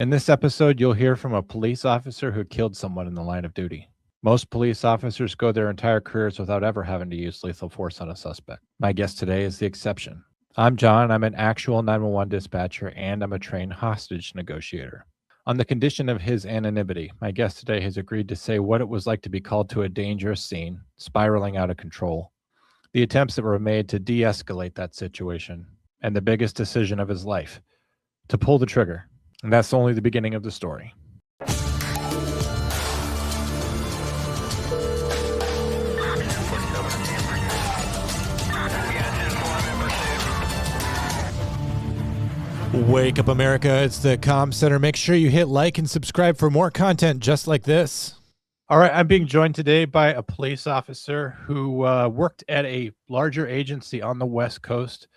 In this episode, you'll hear from a police officer who killed someone in the line of duty. Most police officers go their entire careers without ever having to use lethal force on a suspect. My guest today is the exception. I'm John. I'm an actual 911 dispatcher and I'm a trained hostage negotiator. On the condition of his anonymity, my guest today has agreed to say what it was like to be called to a dangerous scene, spiraling out of control, the attempts that were made to de escalate that situation, and the biggest decision of his life to pull the trigger. And that's only the beginning of the story. Wake up, America. It's the Comm Center. Make sure you hit like and subscribe for more content just like this. All right, I'm being joined today by a police officer who worked at a larger agency on the West Coast.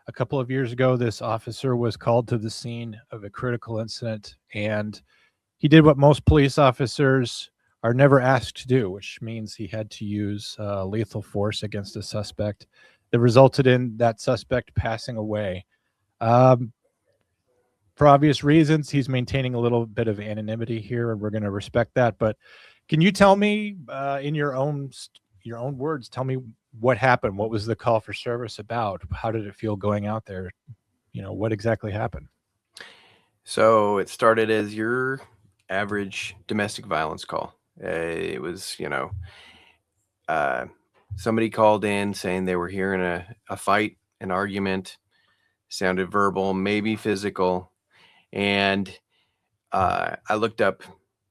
A couple of years ago, this officer was called to the scene of a critical incident, and he did what most police officers are never asked to do, which means he had to use lethal force against a suspect that resulted in that suspect passing away. For obvious reasons, he's maintaining a little bit of anonymity here, and we're going to respect that. But can you tell me, in your own words, tell me what happened? What was the call for service about? How did it feel going out there? You know, what exactly happened? So it started as your average domestic violence call. It was, somebody called in saying they were hearing a fight, an argument, sounded verbal, maybe physical. And I looked up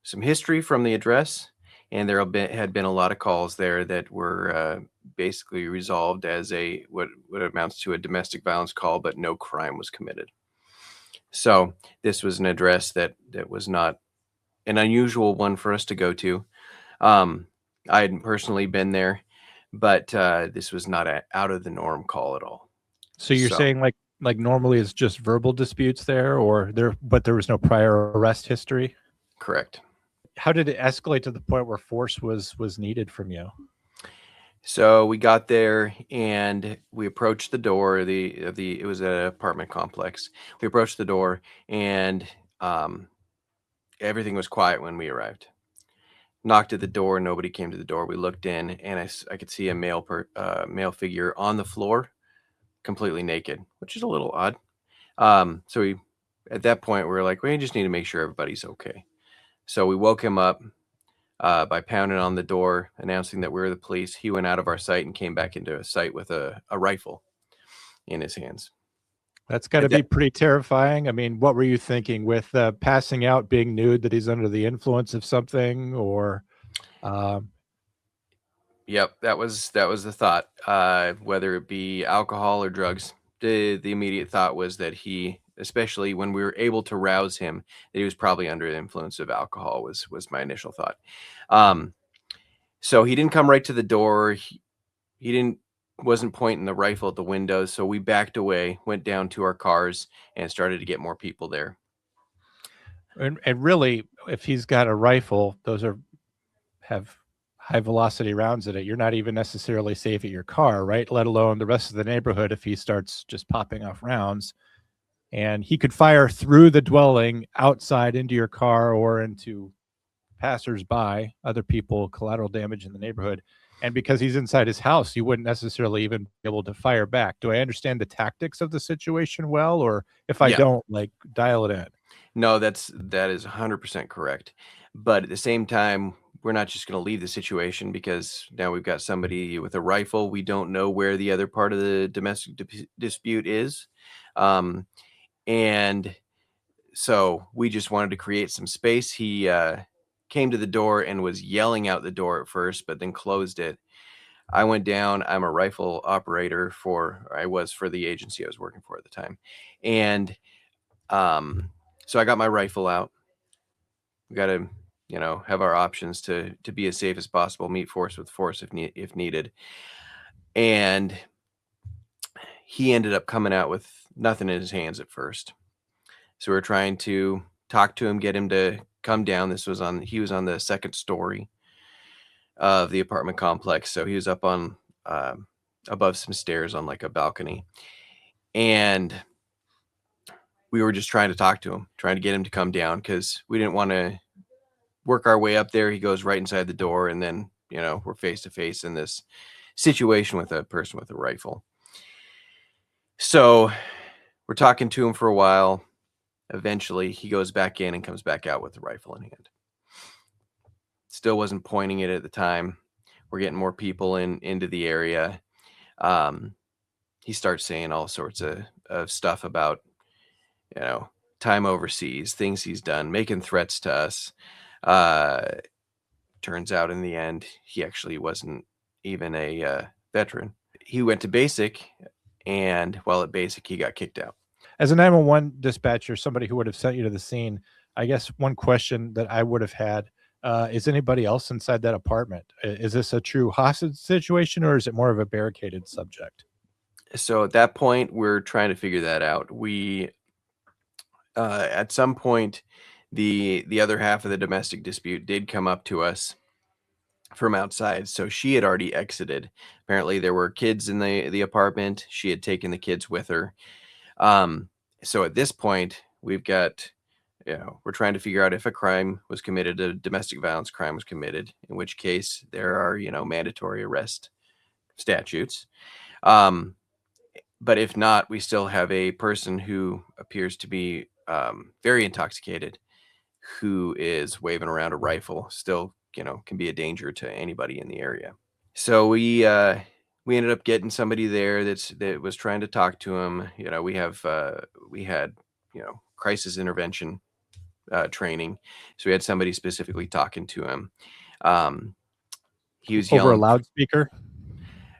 some history from the address, and there had been a lot of calls there that were basically resolved as what amounts to a domestic violence call, but no crime was committed. So this was an address that was not an unusual one for us to go to. I hadn't personally been there, but this was not an out of the norm call at all. So you're saying like normally it's just verbal disputes there, but there was no prior arrest history? Correct. How did it escalate to the point where force was needed from you? So we got there and we approached the door. It was an apartment complex. We approached the door and everything was quiet when we arrived. Knocked at the door. Nobody came to the door. We looked in and I could see a male figure on the floor, completely naked, which is a little odd. So at that point, we were like, we just need to make sure everybody's okay. So we woke him up by pounding on the door, announcing that we were the police. He went out of our sight and came back into a sight with a rifle in his hands. That's got to be pretty terrifying. I mean, what were you thinking with passing out, being nude, that he's under the influence of something, or? Yep, that was the thought. Whether it be alcohol or drugs, the immediate thought was that he, especially when we were able to rouse him, that he was probably under the influence of alcohol. Was my initial thought. So he didn't come right to the door. He wasn't pointing the rifle at the windows. So we backed away, went down to our cars, and started to get more people there. And really, if he's got a rifle, those have high velocity rounds in it. You're not even necessarily safe at your car, right? Let alone the rest of the neighborhood if he starts just popping off rounds. And he could fire through the dwelling, outside into your car, or into passersby, other people, collateral damage in the neighborhood. And because he's inside his house, you wouldn't necessarily even be able to fire back. Do I understand the tactics of the situation well? Or if I don't, dial it in? No, that is 100% correct. But at the same time, we're not just going to leave the situation because now we've got somebody with a rifle. We don't know where the other part of the domestic dispute is. And so we just wanted to create some space. He came to the door and was yelling out the door at first, but then closed it. I went down. I'm a rifle operator I was for the agency I was working for at the time. And so I got my rifle out. We got to, have our options to be as safe as possible, meet force with force if needed. And he ended up coming out with nothing in his hands at first. So we're trying to talk to him, get him to come down. He was on the second story of the apartment complex. So he was up on above some stairs on like a balcony. And we were just trying to talk to him, trying to get him to come down because we didn't want to work our way up there. He goes right inside the door, and then we're face to face in this situation with a person with a rifle. So we're talking to him for a while. Eventually, he goes back in and comes back out with the rifle in hand. Still wasn't pointing it at the time. We're getting more people into the area. He starts saying all sorts of stuff about, time overseas, things he's done, making threats to us. Turns out in the end, he actually wasn't even a veteran. He went to basic, and while at basic, he got kicked out. As a 911 dispatcher, somebody who would have sent you to the scene, I guess one question that I would have had, is anybody else inside that apartment? Is this a true hostage situation, or is it more of a barricaded subject? So at that point, we're trying to figure that out. We, at some point, the other half of the domestic dispute did come up to us from outside. So she had already exited. Apparently, there were kids in the apartment. She had taken the kids with her. So at this point, we've got, we're trying to figure out if a crime was committed, a domestic violence crime was committed, in which case there are, mandatory arrest statutes. But if not, we still have a person who appears to be very intoxicated, who is waving around a rifle, still, can be a danger to anybody in the area. So we ended up getting somebody there that was trying to talk to him. We had crisis intervention training, so we had somebody specifically talking to him. He was Over a yelling. loudspeaker?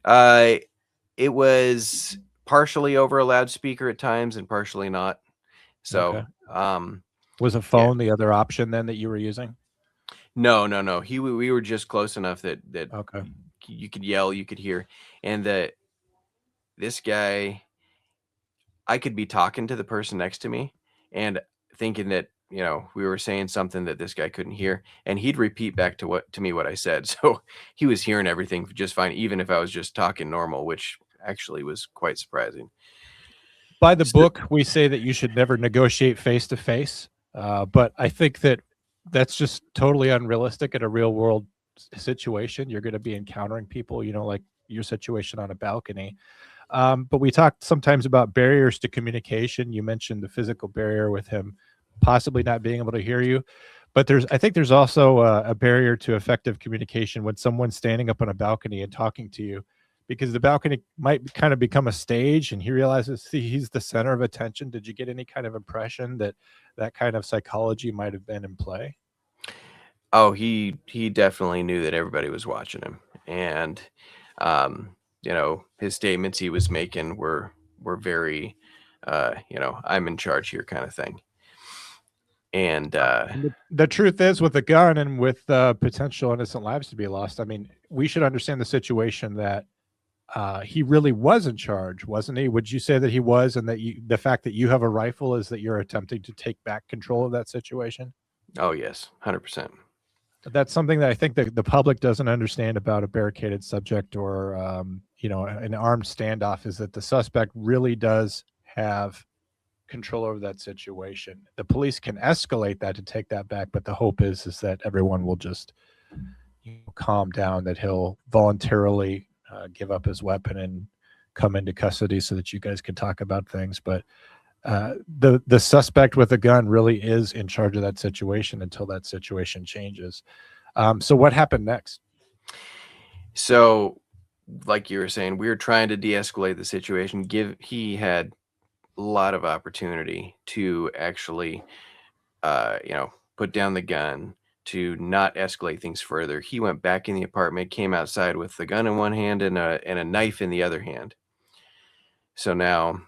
It was partially over a loudspeaker at times and partially not. So, okay. Was a phone the other option then that you were using? No. We were just close enough that Okay. you could yell, you could hear, and this guy, I could be talking to the person next to me and thinking that we were saying something that this guy couldn't hear, and he'd repeat back to me what I said. So he was hearing everything just fine, even if I was just talking normal, which actually was quite surprising. By the book, we say that you should never negotiate face to face, but I think that that's just totally unrealistic in a real world situation. You're going to be encountering people, like your situation on a balcony. But we talked sometimes about barriers to communication. You mentioned the physical barrier with him possibly not being able to hear you. But I think there's also a barrier to effective communication when someone's standing up on a balcony and talking to you, because the balcony might kind of become a stage and he realizes he's the center of attention. Did you get any kind of impression that kind of psychology might have been in play? Oh, he definitely knew that everybody was watching him. And, his statements he was making were very, I'm in charge here kind of thing. And the truth is, with a gun and with potential innocent lives to be lost, I mean, we should understand the situation that he really was in charge, wasn't he? Would you say that he was, and that the fact that you have a rifle is that you're attempting to take back control of that situation? Oh, yes, 100%. That's something that I think that the public doesn't understand about a barricaded subject or, an armed standoff, is that the suspect really does have control over that situation. The police can escalate that to take that back, but the hope is that everyone will just calm down, that he'll voluntarily give up his weapon and come into custody so that you guys can talk about things. But the suspect with a gun really is in charge of that situation until that situation changes. So what happened next? So, like you were saying, we were trying to de-escalate the situation. He had a lot of opportunity to actually, put down the gun, to not escalate things further. He went back in the apartment, came outside with the gun in one hand and a knife in the other hand. So now,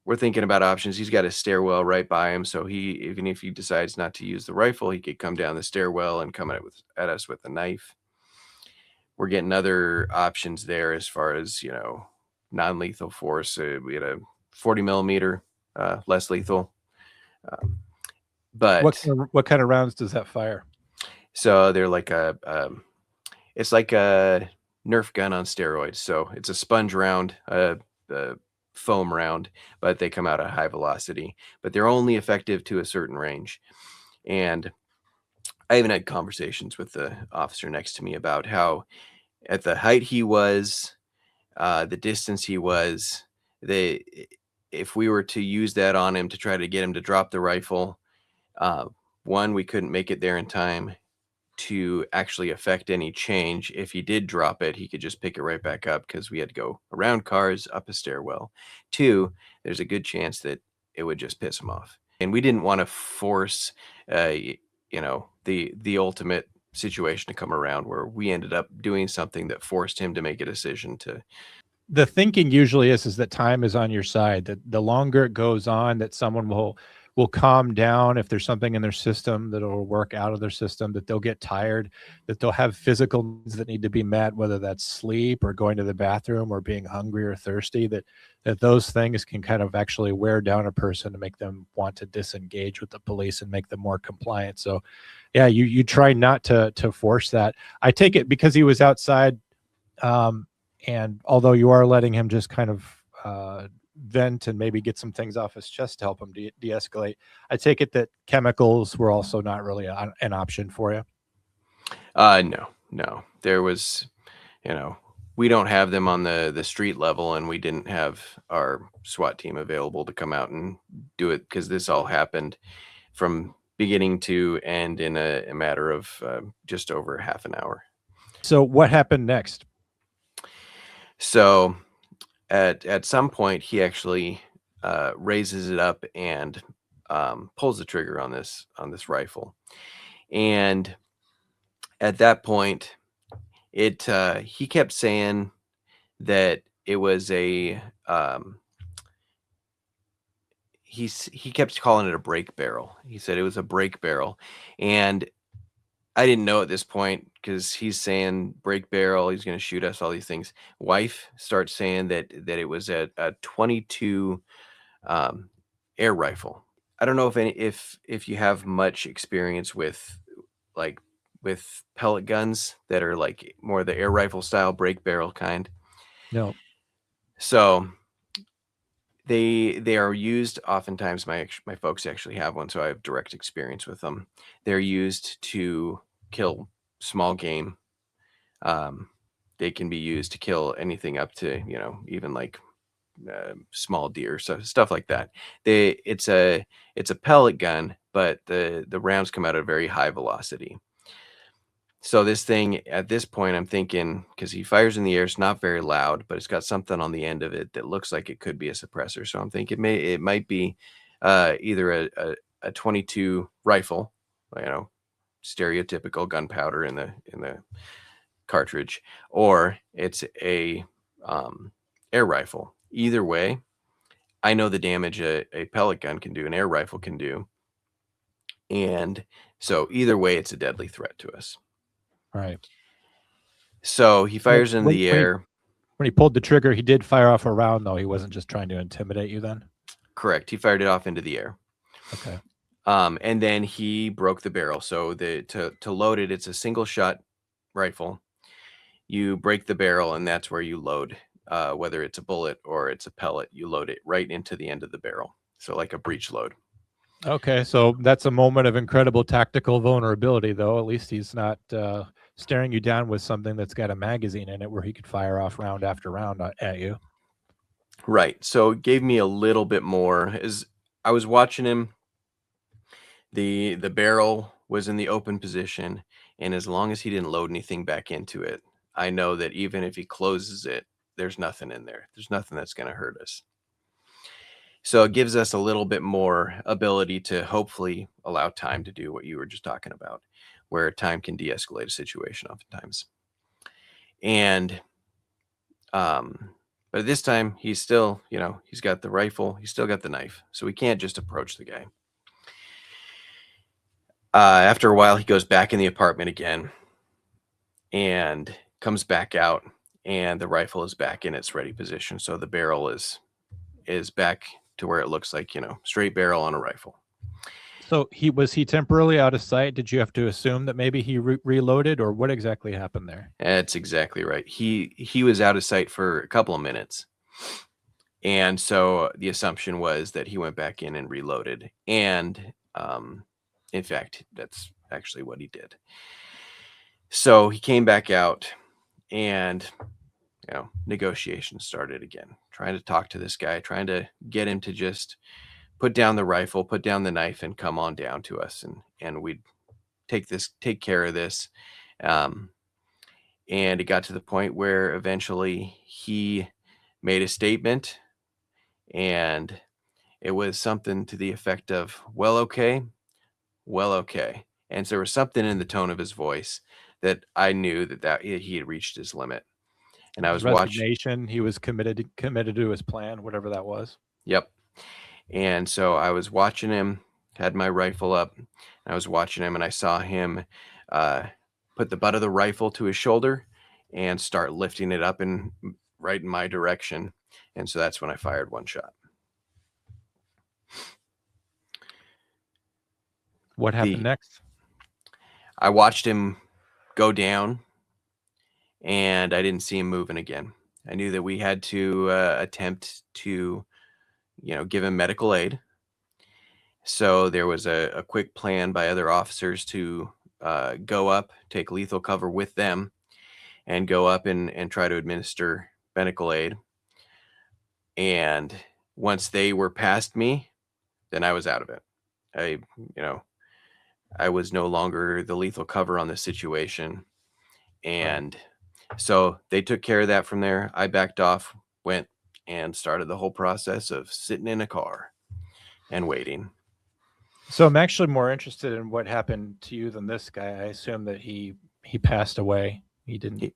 we're thinking about options. He's got a stairwell right by him, so even if he decides not to use the rifle, he could come down the stairwell and come at us with a knife. We're getting other options there as far as non-lethal force. We had a 40 millimeter, less lethal. But what kind of rounds does that fire? So they're like it's like a Nerf gun on steroids. So it's a sponge round, foam round, but they come out at high velocity. But they're only effective to a certain range. And I even had conversations with the officer next to me about how at the height he was, the distance he was, they if we were to use that on him to try to get him to drop the rifle, one, we couldn't make it there in time to actually affect any change. If he did drop it, he could just pick it right back up because we had to go around cars, up a stairwell. Two, there's a good chance that it would just piss him off. And we didn't want to force, the ultimate situation to come around where we ended up doing something that forced him to make a decision to. The thinking usually is that time is on your side, that the longer it goes on, that someone will calm down if there's something in their system that'll work out of their system, that they'll get tired, that they'll have physical needs that need to be met, whether that's sleep or going to the bathroom or being hungry or thirsty, that those things can kind of actually wear down a person to make them want to disengage with the police and make them more compliant. So yeah, you try not to force that. I take it because he was outside, and although you are letting him just kind of vent and maybe get some things off his chest to help him de-escalate, I take it that chemicals were also not really an option for you. No. There was, we don't have them on the street level, and we didn't have our SWAT team available to come out and do it because this all happened from beginning to end in a matter of just over half an hour. So what happened next? So at some point, he actually raises it up and pulls the trigger on this rifle. And at that point, he kept saying that it was a he kept calling it a break barrel. He said it was a break barrel, and I didn't know at this point because he's saying break barrel, he's going to shoot us, all these things. Wife starts saying that it was a 22 air rifle. I don't know if you have much experience with pellet guns that are like more the air rifle style break barrel kind. No. So they are used oftentimes. My folks actually have one, so I have direct experience with them. They're used to kill small game. They can be used to kill anything up to even like small deer, so stuff like that. It's a pellet gun, but the rounds come out at a very high velocity. So this thing, at this point, I'm thinking, because he fires in the air, it's not very loud, but it's got something on the end of it that looks like it could be a suppressor. So I'm thinking it might be either a 22 rifle, stereotypical gunpowder in the cartridge, or it's a air rifle. Either way, I know the damage a pellet gun can do, an air rifle can do, and so either way, it's a deadly threat to us. Right. So he fires in the air. When he pulled the trigger, he did fire off a round, though. He wasn't just trying to intimidate you then? Correct. He fired it off into the air. Okay. And then he broke the barrel. So to load it, it's a single shot rifle. You break the barrel, and that's where you load. Whether it's a bullet or it's a pellet, you load it right into the end of the barrel. So like a breech load. Okay, so that's a moment of incredible tactical vulnerability, though. At least he's not staring you down with something that's got a magazine in it where he could fire off round after round at you. Right. So it gave me a little bit more. As I was watching him, the barrel was in the open position, and as long as he didn't load anything back into it, I know that even if he closes it, there's nothing in there. There's nothing that's going to hurt us. So it gives us a little bit more ability to hopefully allow time to do what you were just talking about, where time can de-escalate a situation oftentimes. And but at this time, he's still, he's got the rifle, he's still got the knife, so we can't just approach the guy. After a while, he goes back in the apartment again and comes back out, and the rifle is back in its ready position. So the barrel is back to where it looks like, straight barrel on a rifle. So was he temporarily out of sight? Did you have to assume that maybe he reloaded, or what exactly happened there? That's exactly right. He was out of sight for a couple of minutes, And so the assumption was that he went back in and reloaded. And in fact, that's actually what he did. So he came back out, and negotiations started again, trying to talk to this guy, trying to get him to just put down the rifle, put down the knife, and come on down to us, and we'd take care of this. And it got to the point where eventually he made a statement, and it was something to the effect of, well, okay. And so there was something in the tone of his voice that I knew that he had reached his limit. And I His was watching. resignation, he was committed to his plan, whatever that was. Yep. And so I was watching him, had my rifle up, and I was watching him, and I saw him put the butt of the rifle to his shoulder and start lifting it up and right in my direction. And so that's when I fired one shot. What happened next? I watched him go down, and I didn't see him moving again. I knew that we had to attempt to, give him medical aid. So there was a quick plan by other officers to go up, take lethal cover with them, and go up and try to administer medical aid. And once they were past me, then I was out of it. I was no longer the lethal cover on the situation. And so they took care of that from there. I backed off, went and started the whole process of sitting in a car and waiting. So I'm actually more interested in what happened to you than this guy. I assume that he passed away. He didn't.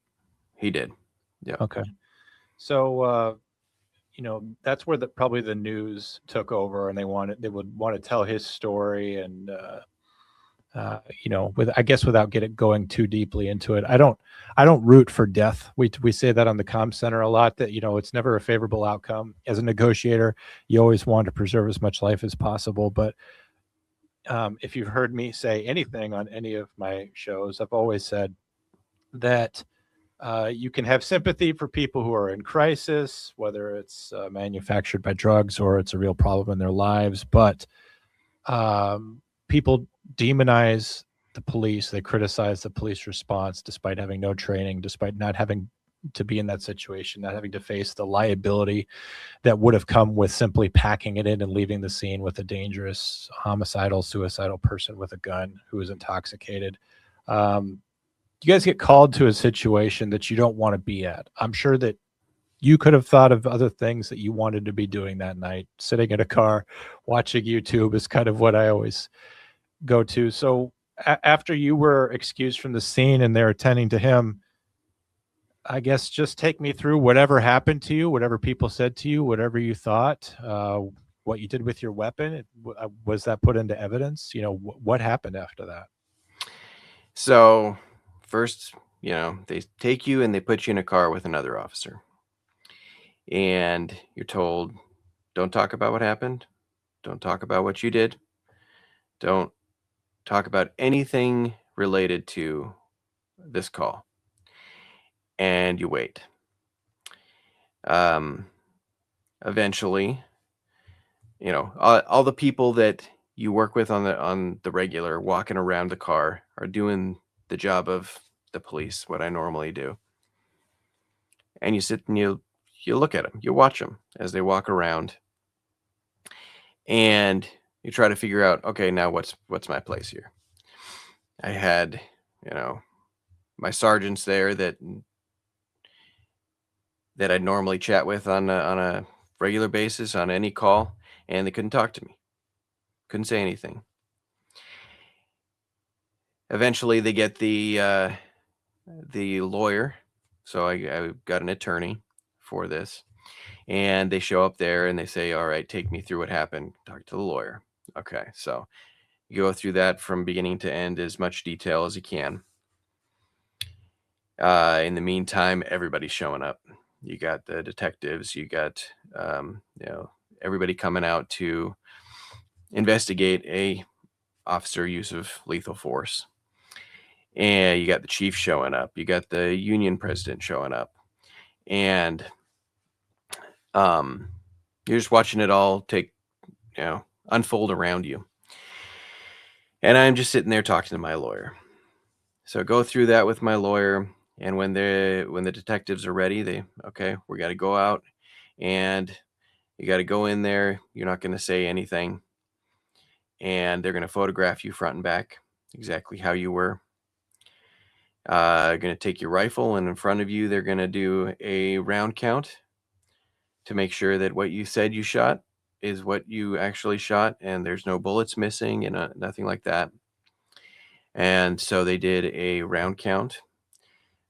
He did. Yeah. Okay. So that's where probably the news took over, and they would want to tell his story, and without going too deeply into it. I don't root for death. We say that on the comm center a lot, that it's never a favorable outcome. As a negotiator, you always want to preserve as much life as possible, but if you've heard me say anything on any of my shows, I've always said that you can have sympathy for people who are in crisis, whether it's manufactured by drugs or it's a real problem in their lives. But people demonize the police. They criticize the police response despite having no training, despite not having to be in that situation, not having to face the liability that would have come with simply packing it in and leaving the scene with a dangerous homicidal, suicidal person with a gun who is intoxicated. You guys get called to a situation that you don't want to be at. I'm sure that you could have thought of other things that you wanted to be doing that night. Sitting in a car, watching YouTube is kind of what I always go to. So after you were excused from the scene and they're attending to him, I guess just take me through whatever happened to you, whatever people said to you, whatever you thought, what you did with your weapon. Was that put into evidence? What happened after that? So first, they take you and they put you in a car with another officer. And you're told, don't talk about what happened. Don't talk about what you did. Don't talk about anything related to this call. And you wait. Eventually, all the people that you work with on the regular walking around the car are doing the job of the police, what I normally do. And you sit and you look at them, you watch them as they walk around, and you try to figure out, okay, now what's my place here? I had, my sergeants there that I'd normally chat with on a regular basis on any call, and they couldn't talk to me, couldn't say anything. Eventually, they get the lawyer, so I got an attorney for this, and they show up there and they say, all right, take me through what happened. Talk to the lawyer. Okay, so you go through that from beginning to end, as much detail as you can. In the meantime, everybody's showing up. You got the detectives, you got everybody coming out to investigate a officer use of lethal force. And you got the chief showing up, you got the union president showing up, and You're just watching it all unfold around you. And I'm just sitting there talking to my lawyer. So go through that with my lawyer, and when the detectives are ready, we got to go out, and you got to go in there. You're not going to say anything, and they're going to photograph you front and back exactly how you were. Going to take your rifle, and in front of you, they're going to do a round count to make sure that what you said you shot is what you actually shot, and there's no bullets missing and nothing like that. And so they did a round count.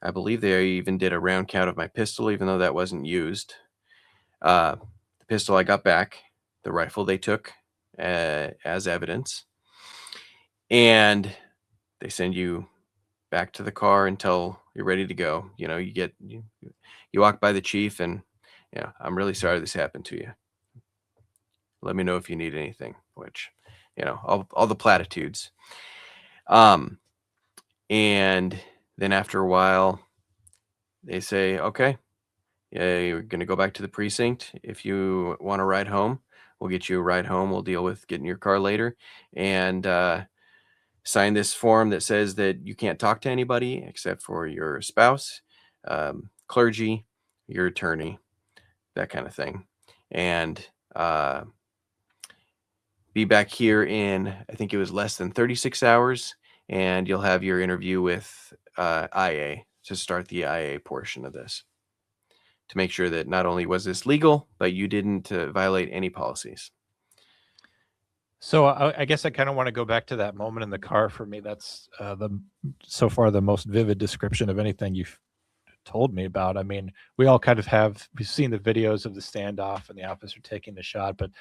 I believe they even did a round count of my pistol, even though that wasn't used. The pistol I got back, the rifle they took as evidence, and they send you back to the car until you're ready to go. You walk by the chief, and I'm really sorry this happened to you. Let me know if you need anything, which, all the platitudes. And then after a while, they say, okay, yeah, you're going to go back to the precinct. If you want to ride home, we'll get you a ride home. We'll deal with getting your car later. And sign this form that says that you can't talk to anybody except for your spouse, clergy, your attorney, that kind of thing. And be back here in, I think it was less than 36 hours, and you'll have your interview with IA to start the IA portion of this, to make sure that not only was this legal, but you didn't violate any policies. So I guess I kind of want to go back to that moment in the car. For me, that's so far the most vivid description of anything you've told me about. I mean, we all kind of we've seen the videos of the standoff and the officer taking the shot, but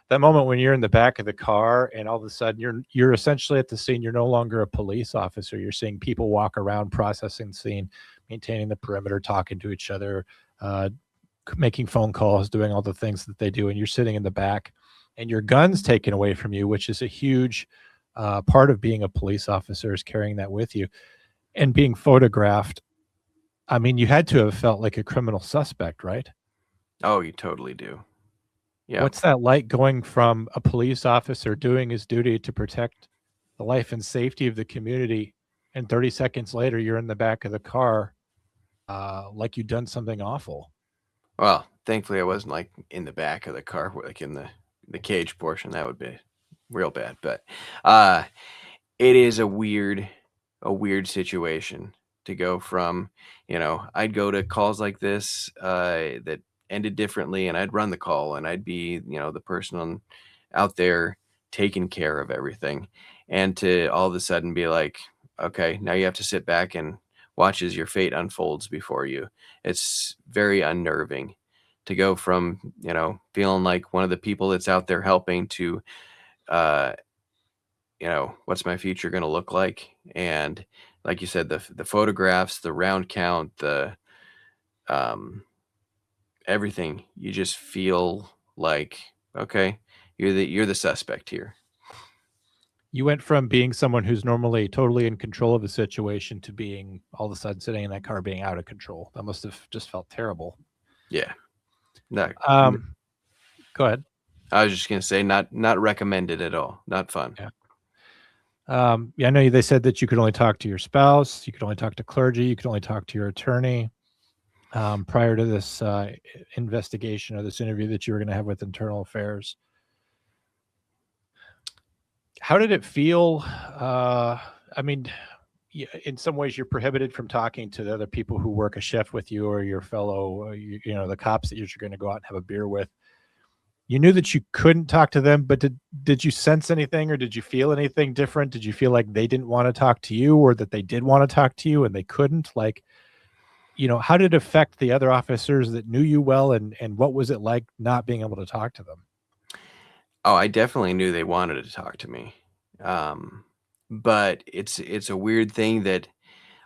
that moment when you're in the back of the car and all of a sudden you're essentially at the scene, you're no longer a police officer. You're seeing people walk around, processing the scene, maintaining the perimeter, talking to each other, making phone calls, doing all the things that they do, and you're sitting in the back and your gun's taken away from you, which is a huge part of being a police officer, is carrying that with you and being photographed. I mean, you had to have felt like a criminal suspect, right? Oh, you totally do. Yeah. What's that like, going from a police officer doing his duty to protect the life and safety of the community, and 30 seconds later, you're in the back of the car like you'd done something awful? Well, thankfully I wasn't like in the back of the car, like in the cage portion. That would be real bad. But it is a weird situation to go from, I'd go to calls like this that ended differently, and I'd run the call, and I'd be, the person out there taking care of everything, and to all of a sudden be like, okay, now you have to sit back and watch as your fate unfolds before you. It's very unnerving to go from, feeling like one of the people that's out there helping to, what's my future going to look like? And like you said, the photographs, the round count, the everything, you just feel like, okay, you're the suspect here. You went from being someone who's normally totally in control of a situation to being all of a sudden sitting in that car being out of control. That must have just felt terrible. Yeah. No, Go ahead. I was just gonna say, not recommended at all. Not fun. Yeah. I know they said that you could only talk to your spouse, you could only talk to clergy, you could only talk to your attorney prior to this investigation or this interview that you were going to have with Internal Affairs. How did it feel? I mean, in some ways, you're prohibited from talking to the other people who work a shift with you, or your fellow, the cops that you're going to go out and have a beer with. You knew that you couldn't talk to them, but did you sense anything, or did you feel anything different? Did you feel like they didn't want to talk to you, or that they did want to talk to you and they couldn't? Like, how did it affect the other officers that knew you well, and what was it like not being able to talk to them? Oh, I definitely knew they wanted to talk to me. But it's a weird thing that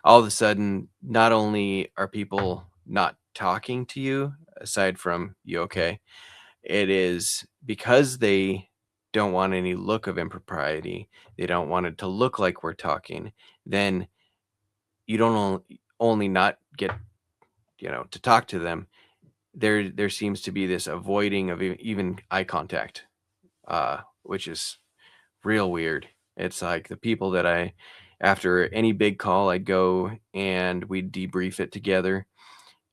all of a sudden, not only are people not talking to you, aside from you okay, it is because they don't want any look of impropriety. They don't want it to look like we're talking. Then you don't only not get, to talk to them. there seems to be this avoiding of even eye contact, which is real weird. It's like the people that after any big call, I'd go and we'd debrief it together.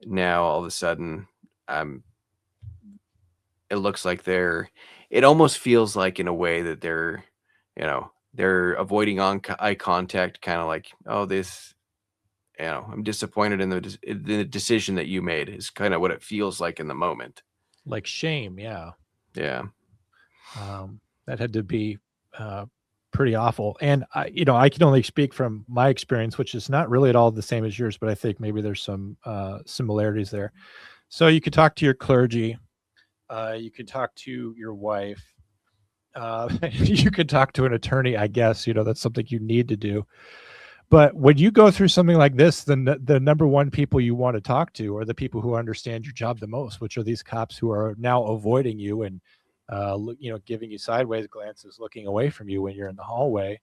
Now all of a sudden, I'm. It looks like it almost feels like in a way that they're avoiding eye contact, kind of like, oh, I'm disappointed in the decision that you made, is kind of what it feels like in the moment. Like shame, yeah. Yeah. That had to be pretty awful. And I can only speak from my experience, which is not really at all the same as yours, but I think maybe there's some similarities there. So you could talk to your clergy, you could talk to your wife, you could talk to an attorney. I guess that's something you need to do. But when you go through something like this, the number one people you want to talk to are the people who understand your job the most, which are these cops who are now avoiding you and giving you sideways glances, looking away from you when you're in the hallway.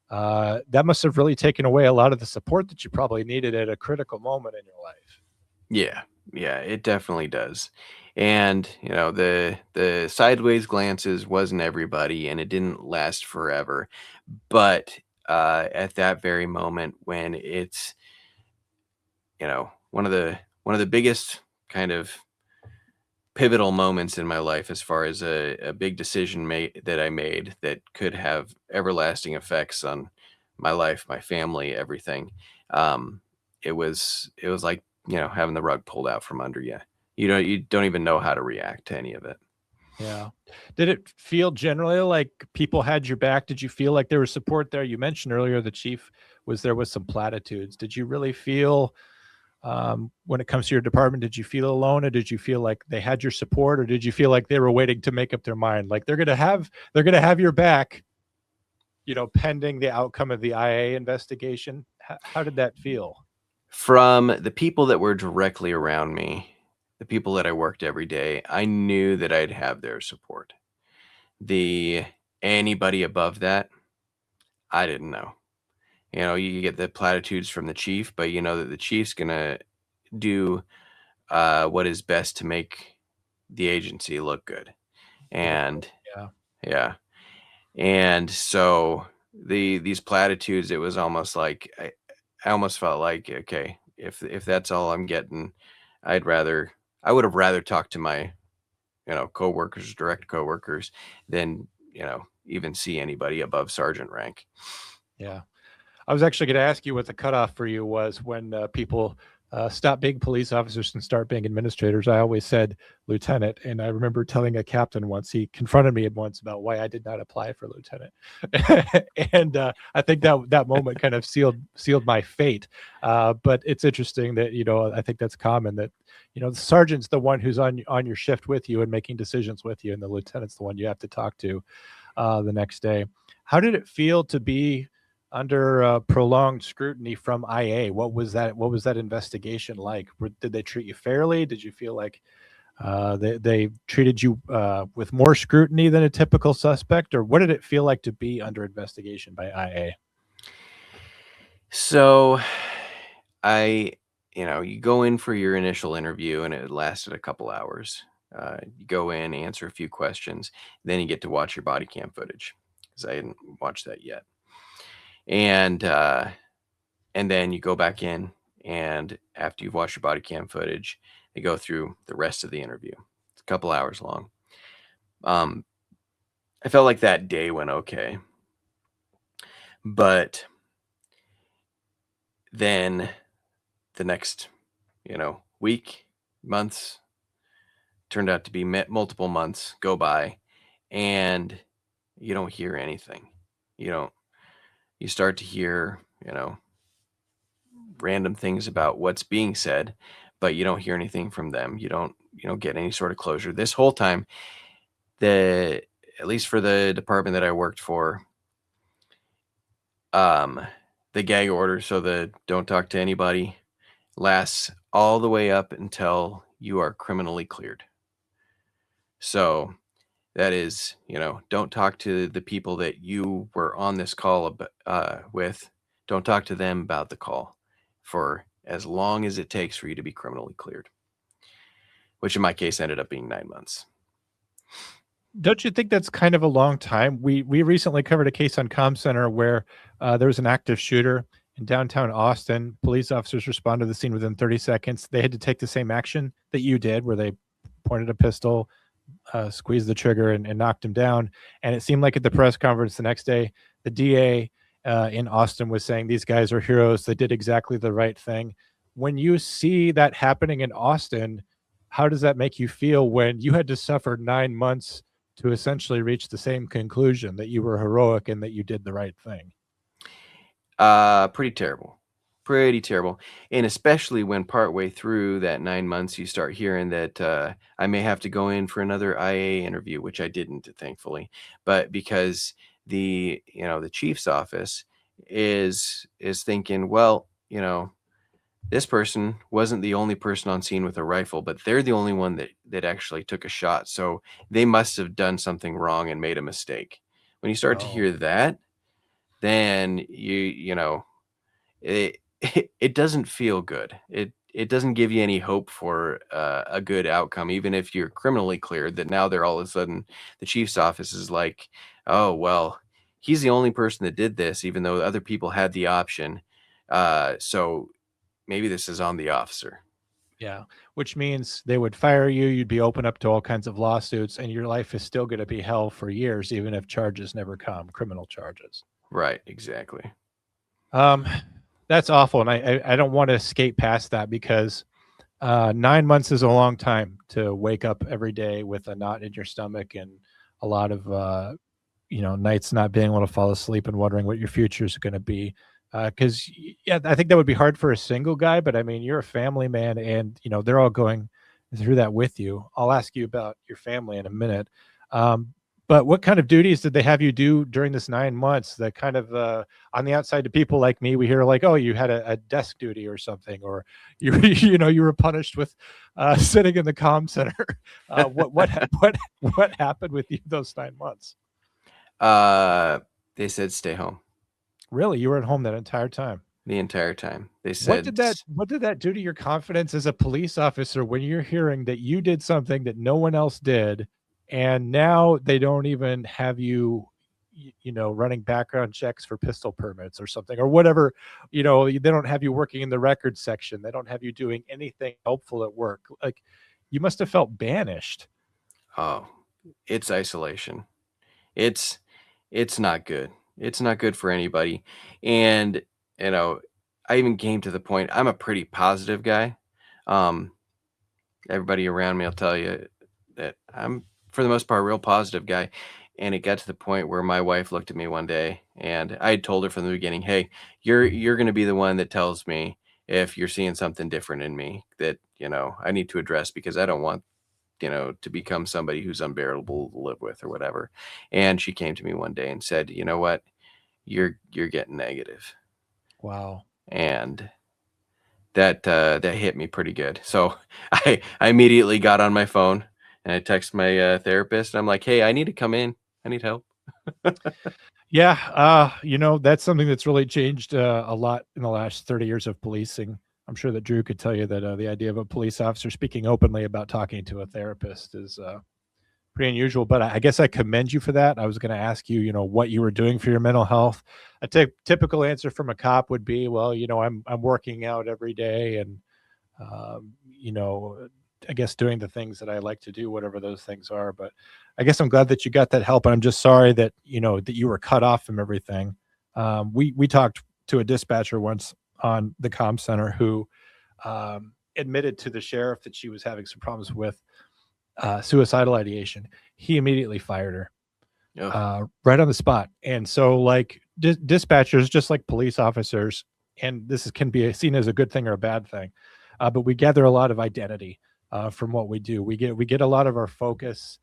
That must have really taken away a lot of the support that you probably needed at a critical moment in your life. Yeah, it definitely does. And the sideways glances wasn't everybody, and it didn't last forever. But at that very moment, when it's one of the biggest kind of pivotal moments in my life, as far as a big decision that I made that could have everlasting effects on my life, my family, everything. Um, it was like having the rug pulled out from under you. You don't even know how to react to any of it. Yeah. Did it feel generally like people had your back? Did you feel like there was support there? You mentioned earlier the chief was there with some platitudes. Did you really feel, when it comes to your department, did you feel alone, or did you feel like they had your support, or did you feel like they were waiting to make up their mind? Like they're going to have your back, pending the outcome of the IA investigation. How did that feel? From the people that were directly around me, the people that I worked every day, I knew that I'd have their support. The Anybody above that, I didn't know. You get the platitudes from the chief, but you know that the chief's gonna do what is best to make the agency look good. And Yeah. yeah, and so these platitudes, it was almost like I almost felt like, okay, if that's all I'm getting, I would have rather talked to my coworkers, direct coworkers, than even see anybody above sergeant rank. Yeah. I was actually going to ask you what the cutoff for you was when people stop being police officers and start being administrators. I always said lieutenant, and I remember telling a captain once, he confronted me once about why I did not apply for lieutenant, and I think that moment kind of sealed my fate. But it's interesting that I think that's common, that the sergeant's the one who's on your shift with you and making decisions with you, and the lieutenant's the one you have to talk to the next day. How did it feel to be under prolonged scrutiny from IA? What was that investigation like? Did they treat you fairly? Did you feel like they treated you with more scrutiny than a typical suspect, or what did it feel like to be under investigation by IA? So you go in for your initial interview, and it lasted a couple hours. You go in, answer a few questions, then you get to watch your body cam footage, because I hadn't watched that yet. And then you go back in, and after you've watched your body cam footage, they go through the rest of the interview. It's a couple hours long. I felt like that day went okay, but then the next week, months, turned out to be multiple months go by, and you don't hear anything. You start to hear random things about what's being said, but you don't hear anything from them. You don't get any sort of closure this whole time. At least for the department that I worked for, the gag order, so the don't talk to anybody, lasts all the way up until you are criminally cleared. So that is, don't talk to the people that you were on this call with. Don't talk to them about the call for as long as it takes for you to be criminally cleared. which in my case ended up being 9 months. Don't you think that's kind of a long time? We recently covered a case on CommCenter where there was an active shooter in downtown Austin. Police officers responded to the scene within 30 seconds. They had to take the same action that you did, where they pointed a pistol, squeezed the trigger, and knocked him down. And it seemed like at the press conference the next day, the DA in Austin was saying these guys are heroes. They did exactly the right thing. When you see that happening in Austin, how does that make you feel when you had to suffer 9 months to essentially reach the same conclusion that you were heroic and that you did the right thing? Pretty terrible. And especially when partway through that 9 months, you start hearing that I may have to go in for another IA interview, which I didn't, thankfully, but because the chief's office is thinking, well, this person wasn't the only person on scene with a rifle, but they're the only one that actually took a shot. So they must have done something wrong and made a mistake. When you start to hear that, then it doesn't feel good. It doesn't give you any hope for a good outcome, even if you're criminally cleared. That now they're all of a sudden, the chief's office is like, oh well, he's the only person that did this, even though other people had the option. So maybe this is on the officer. Yeah, which means they would fire you. You'd be open up to all kinds of lawsuits, and your life is still going to be hell for years, even if charges never come, criminal charges. Right, exactly. That's awful, and I don't want to skate past that because 9 months is a long time to wake up every day with a knot in your stomach and a lot of nights not being able to fall asleep and wondering what your future is going to be. Because I think that would be hard for a single guy, but I mean, you're a family man, and they're all going through that with you. I'll ask you about your family in a minute. But what kind of duties did they have you do during this 9 months? That kind of on the outside to people like me, we hear like, oh, you had a desk duty or something, or you were punished with sitting in the comm center. What happened with you those 9 months? They said stay home. Really? You were at home that entire time? The entire time. They said, what did that do to your confidence as a police officer when you're hearing that you did something that no one else did, and now they don't even have you running background checks for pistol permits or something or whatever? They don't have you working in the records section. They don't have you doing anything helpful at work. Like, you must have felt banished. Oh, it's isolation. It's not good. It's not good for anybody. And, I even came to the point, I'm a pretty positive guy. Everybody around me will tell you that I'm, for the most part, a real positive guy. And it got to the point where my wife looked at me one day, and I had told her from the beginning, hey, you're going to be the one that tells me if you're seeing something different in me that, I need to address, because I don't want to become somebody who's unbearable to live with or whatever. And she came to me one day and said, you know what, you're getting negative. Wow. And that hit me pretty good. So I immediately got on my phone and I texted my therapist, and I'm like, hey, I need to come in. I need help. Yeah. That's something that's really changed a lot in the last 30 years of policing. I'm sure that Drew could tell you that the idea of a police officer speaking openly about talking to a therapist is pretty unusual, but I guess I commend you for that. I was going to ask you, what you were doing for your mental health. A typical answer from a cop would be, well, I'm working out every day, and I guess doing the things that I like to do, whatever those things are. But I guess I'm glad that you got that help, and I'm just sorry that that you were cut off from everything. We talked to a dispatcher once on the comm center who admitted to the sheriff that she was having some problems with suicidal ideation. He immediately fired her right on the spot. And so, like, dispatchers, just like police officers, and this can be seen as a good thing or a bad thing, but we gather a lot of identity from what we do. We get a lot of our focus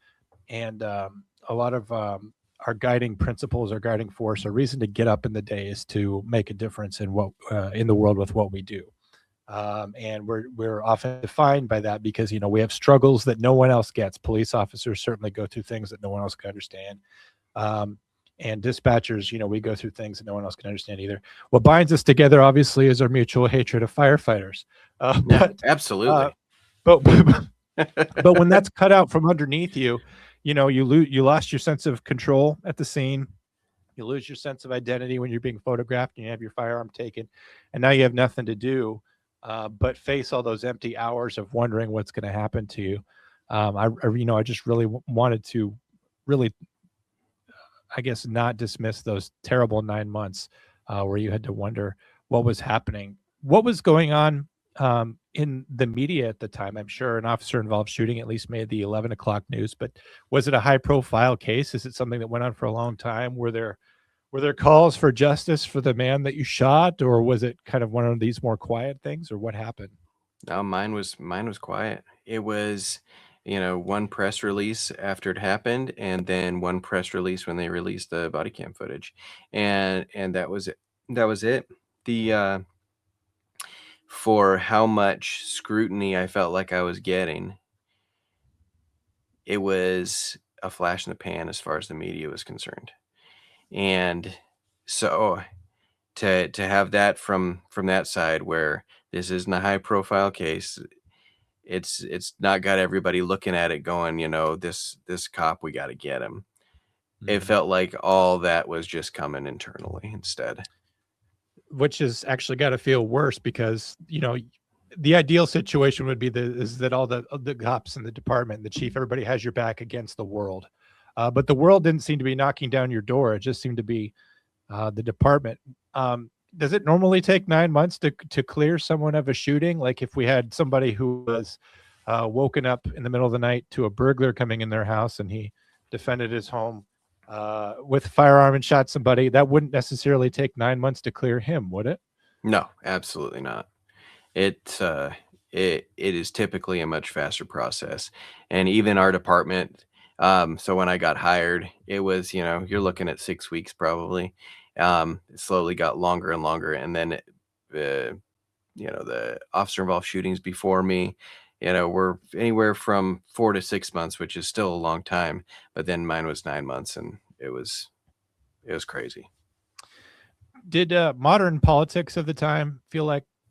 and a lot of our guiding principles, our guiding force, our reason to get up in the day is to make a difference in in the world with what we do. And we're often defined by that because, we have struggles that no one else gets. Police officers certainly go through things that no one else can understand. And dispatchers, we go through things that no one else can understand either. What binds us together, obviously, is our mutual hatred of firefighters. Absolutely. But But when that's cut out from underneath you, you lost your sense of control at the scene. You lose your sense of identity when you're being photographed and you have your firearm taken, and now you have nothing to do but face all those empty hours of wondering what's going to happen to you. I just really wanted to really, I guess, not dismiss those terrible 9 months where you had to wonder what was happening, what was going on in the media at the time. I'm sure an officer-involved shooting at least made the 11 o'clock news, but was it a high-profile case? Is it something that went on for a long time? Were there calls for justice for the man that you shot, or was it kind of one of these more quiet things, or what happened? No, mine was quiet. It was, one press release after it happened, and then one press release when they released the body cam footage, and that was it. That was it. The For how much scrutiny I felt like I was getting, it was a flash in the pan as far as the media was concerned. And so to have that from that side where this isn't a high profile case, it's not got everybody looking at it going, this cop, we got to get him. It Mhm. felt like all that was just coming internally instead. Which has actually got to feel worse because the ideal situation would be is that all the cops in the department, the chief, everybody has your back against the world, but the world didn't seem to be knocking down your door. It just seemed to be the department. Does it normally take 9 months to clear someone of a shooting? Like if we had somebody who was woken up in the middle of the night to a burglar coming in their house and he defended his home with a firearm and shot somebody, that wouldn't necessarily take 9 months to clear him, would it? No, absolutely not. It it is typically a much faster process, and even our department. So when I got hired, it was, you're looking at 6 weeks probably. It slowly got longer and longer, and then the officer involved shootings before me, were anywhere from 4 to 6 months, which is still a long time. But then mine was 9 months, and it was crazy. Did modern politics of the time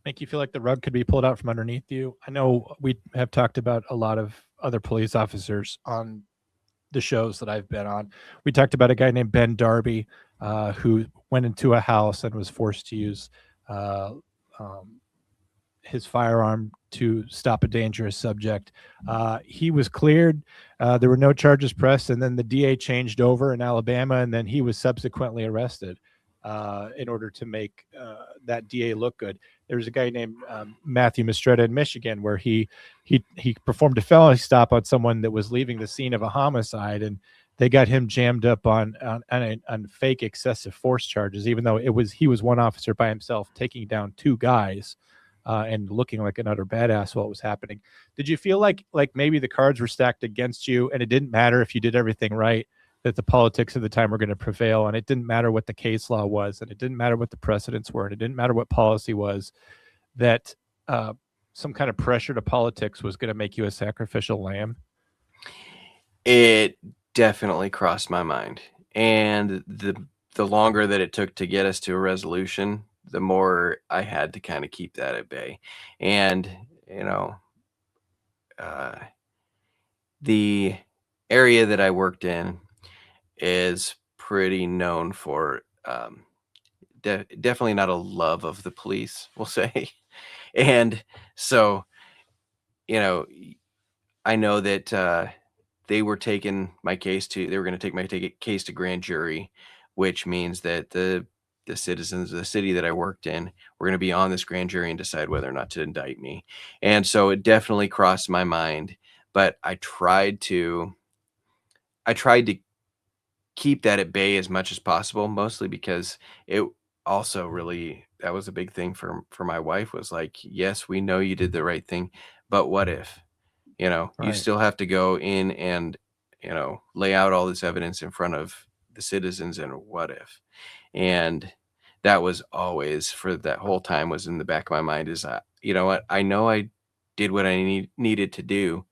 make you feel like the rug could be pulled out from underneath you? I know we have talked about a lot of other police officers on the shows that I've been on. We talked about a guy named Ben Darby who went into a house and was forced to use uh, um, his firearm to stop a dangerous subject. He was cleared. There were no charges pressed, and then the DA changed over in Alabama, and then he was subsequently arrested in order to make that DA look good. There was a guy named Matthew Mistretta in Michigan where he performed a felony stop on someone that was leaving the scene of a homicide, and they got him jammed up on fake excessive force charges, even though he was one officer by himself taking down two guys and looking like an utter badass while it was happening. Did you feel like maybe the cards were stacked against you, and it didn't matter if you did everything right, that the politics of the time were going to prevail, and it didn't matter what the case law was, and it didn't matter what the precedents were, and it didn't matter what policy was, that some kind of pressure to politics was going to make you a sacrificial lamb? It definitely crossed my mind, and the longer that it took to get us to a resolution, the more I had to kind of keep that at bay. And you know, uh, the area that I worked in is pretty known for definitely not a love of the police, we'll say. And so, you know, I know that they were taking my case to they were going to take my case to grand jury, which means that the citizens of the city that I worked in were going to be on this grand jury and decide whether or not to indict me. And so it definitely crossed my mind, but I tried to keep that at bay as much as possible, mostly because it also really that was a big thing for my wife was like, yes, we know you did the right thing, but what if? You Right. still have to go in and, lay out all this evidence in front of the citizens, and what if? And that was always for that whole time was in the back of my mind is, you know what? I know I did what I needed to do,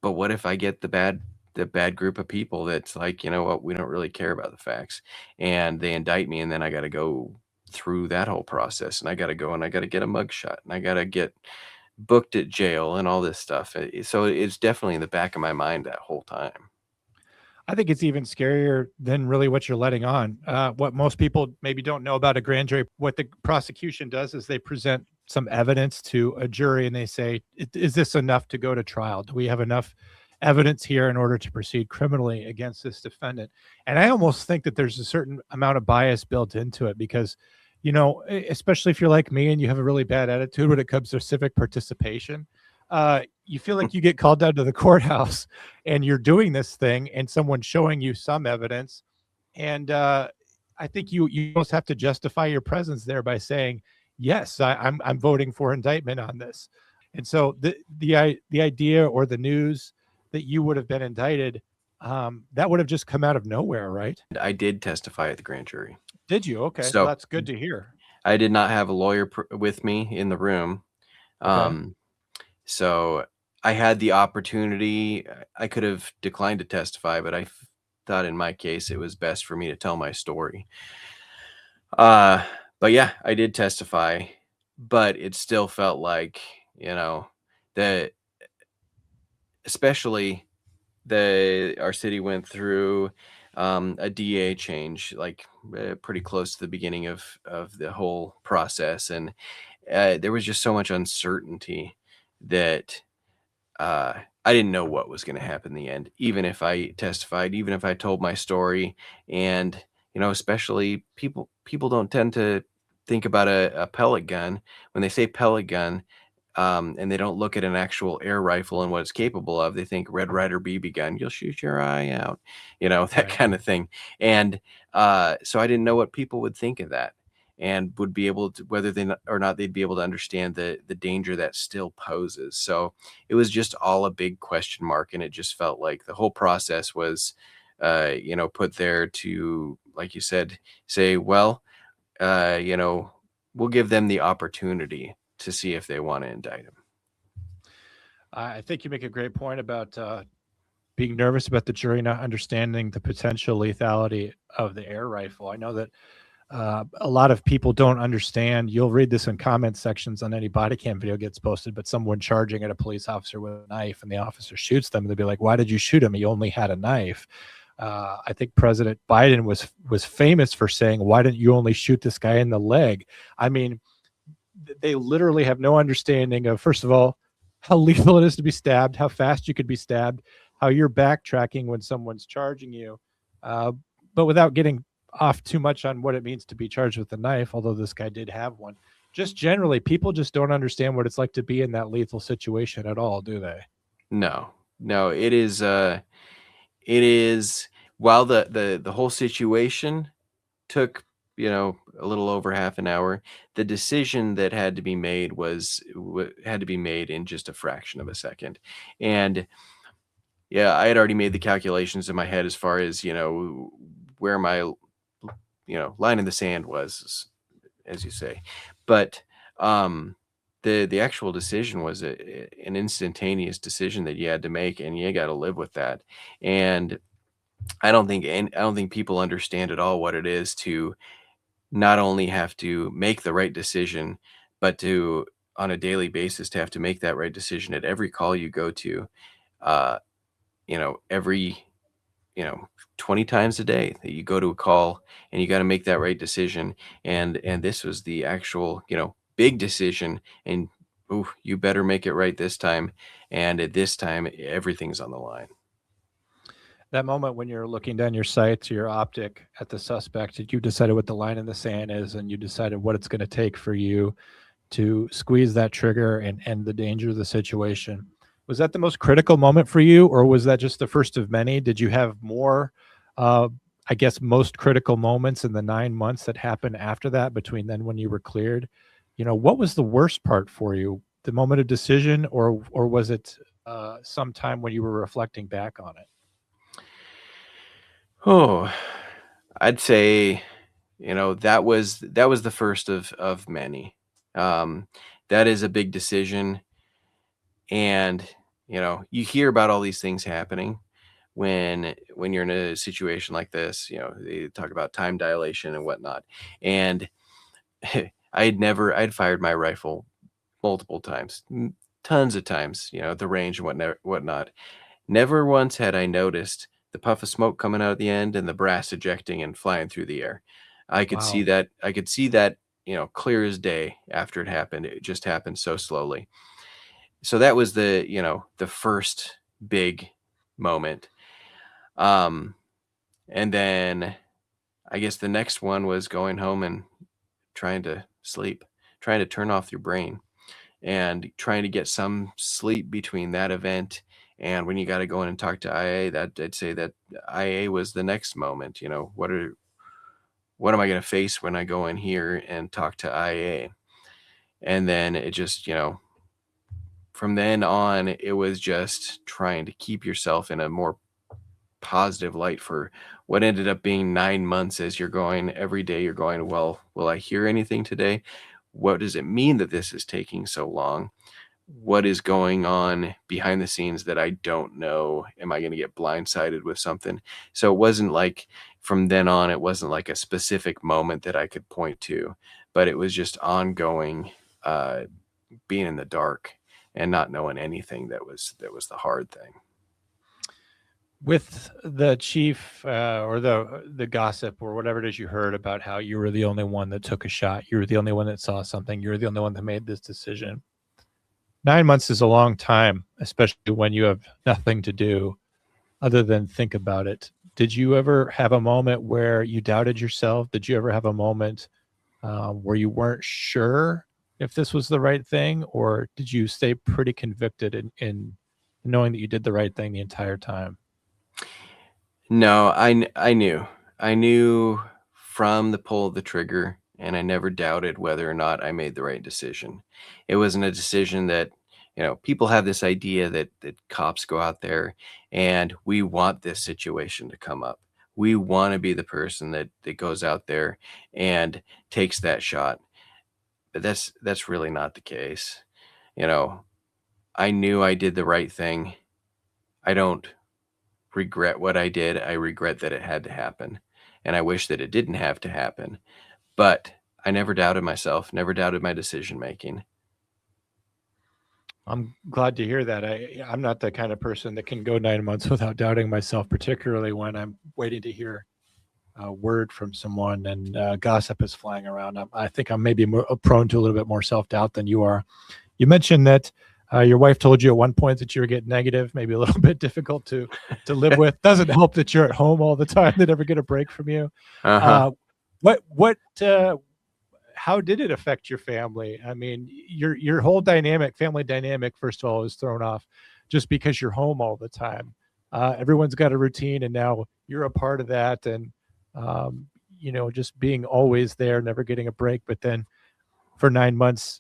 but what if I get the bad group of people that's like, you know what? We don't really care about the facts, and they indict me, and then I got to go through that whole process, and I got to go and I got to get a mugshot, and I got to get booked at jail and all this stuff. So it's definitely in the back of my mind that whole time. I think it's even scarier than really what you're letting on. What most people maybe don't know about a grand jury, what the prosecution does is they present some evidence to a jury and they say, is this enough to go to trial? Do we have enough evidence here in order to proceed criminally against this defendant? And I almost think that there's a certain amount of bias built into it because, especially if you're like me and you have a really bad attitude when it comes to civic participation, you feel like you get called down to the courthouse and you're doing this thing and someone's showing you some evidence. And I think you almost have to justify your presence there by saying, yes, I'm voting for indictment on this. And so the idea or the news that you would have been indicted, that would have just come out of nowhere, right? I did testify at the grand jury. Did you? Okay. Well, So that's good to hear. I did not have a lawyer with me in the room. Okay. So I had the opportunity. I could have declined to testify, but I thought in my case it was best for me to tell my story. But yeah, I did testify, but it still felt like, that especially our city went through a DA change, like pretty close to the beginning of the whole process, and there was just so much uncertainty that I didn't know what was going to happen in the end, even if I testified, even if I told my story. And, especially people don't tend to think about a pellet gun. When they say pellet gun, and they don't look at an actual air rifle and what it's capable of, they think Red Ryder BB gun, you'll shoot your eye out, that Right. kind of thing. And so I didn't know what people would think of that, and would be able to, whether or not they'd be able to understand the danger that still poses. So it was just all a big question mark, and it just felt like the whole process was, put there to, like you said, say, well, we'll give them the opportunity to see if they want to indict him. I think you make a great point about being nervous about the jury not understanding the potential lethality of the air rifle. I know that a lot of people don't understand. You'll read this in comment sections on any body cam video gets posted, but someone charging at a police officer with a knife and the officer shoots them, they'll be like, why did you shoot him? He only had a knife. I think President Biden was famous for saying, why didn't you only shoot this guy in the leg? I mean, they literally have no understanding of, first of all, how lethal it is to be stabbed, how fast you could be stabbed, how you're backtracking when someone's charging you. But without getting off too much on what it means to be charged with a knife, although this guy did have one, just generally, people just don't understand what it's like to be in that lethal situation at all, do they? No, it is, while the whole situation took, a little over half an hour, the decision that had to be made had to be made in just a fraction of a second. And yeah, I had already made the calculations in my head as far as, where my, line in the sand was, as you say. But the actual decision was an instantaneous decision that you had to make, and you got to live with that. And I don't think people understand at all what it is to not only have to make the right decision, but to, on a daily basis, to have to make that right decision at every call you go to, uh, every, 20 times a day that you go to a call, and you got to make that right decision. And this was the actual, big decision, and ooh, you better make it right this time. And at this time, everything's on the line. That moment when you're looking down your sights, your optic at the suspect, you decided what the line in the sand is, and you decided what it's going to take for you to squeeze that trigger and end the danger of the situation. Was that the most critical moment for you, or was that just the first of many? Did you have more, uh, I guess, most critical moments in the 9 months that happened after that, between then when you were cleared? What was the worst part for you? The moment of decision, or was it sometime when you were reflecting back on it? Oh, I'd say, that was the first of many. Um, that is a big decision, and you hear about all these things happening when you're in a situation like this. They talk about time dilation and whatnot, and I'd fired my rifle multiple times, tons of times, at the range and whatnot. Never once had I noticed the puff of smoke coming out at the end and the brass ejecting and flying through the air. I could see Wow. that. I could see that, clear as day after it happened. It just happened so slowly. So that was the first big moment. Um, and then I guess the next one was going home and trying to sleep, trying to turn off your brain and trying to get some sleep between that event and when you got to go in and talk to IA. That I'd say that IA was the next moment. What am I going to face when I go in here and talk to IA? And then it just, from then on, it was just trying to keep yourself in a more positive light for what ended up being 9 months. As you're going every day, you're going, well, will I hear anything today? What does it mean that this is taking so long? What is going on behind the scenes that I don't know? Am I going to get blindsided with something? So it wasn't like from then on, it wasn't like a specific moment that I could point to, but it was just ongoing, being in the dark and not knowing anything. That was the hard thing. With the chief or the gossip or whatever it is you heard about how you were the only one that took a shot, you were the only one that saw something, you were the only one that made this decision. 9 months is a long time, especially when you have nothing to do other than think about it. Did you ever have a moment where you doubted yourself? Did you ever have a moment where you weren't sure if this was the right thing, or did you stay pretty convicted in knowing that you did the right thing the entire time? No, I knew. I knew from the pull of the trigger, and I never doubted whether or not I made the right decision. It wasn't a decision that, people have this idea that cops go out there and we want this situation to come up. We want to be the person that goes out there and takes that shot. But that's really not the case. You know, I knew I did the right thing. I don't regret what I did. I regret that it had to happen. And I wish that it didn't have to happen. But I never doubted myself, never doubted my decision making. I'm glad to hear that. I'm not the kind of person that can go 9 months without doubting myself, particularly when I'm waiting to hear a word from someone and gossip is flying around. I think I'm maybe more prone to a little bit more self doubt than you are. You mentioned that your wife told you at one point that you were getting negative, maybe a little bit difficult to live with. Doesn't help that you're at home all the time. They never get a break from you. Uh-huh. Uh, what how did it affect your family? I mean, your whole family dynamic, first of all, is thrown off just because you're home all the time. Everyone's got a routine, and now you're a part of that, and just being always there, never getting a break. But then for 9 months,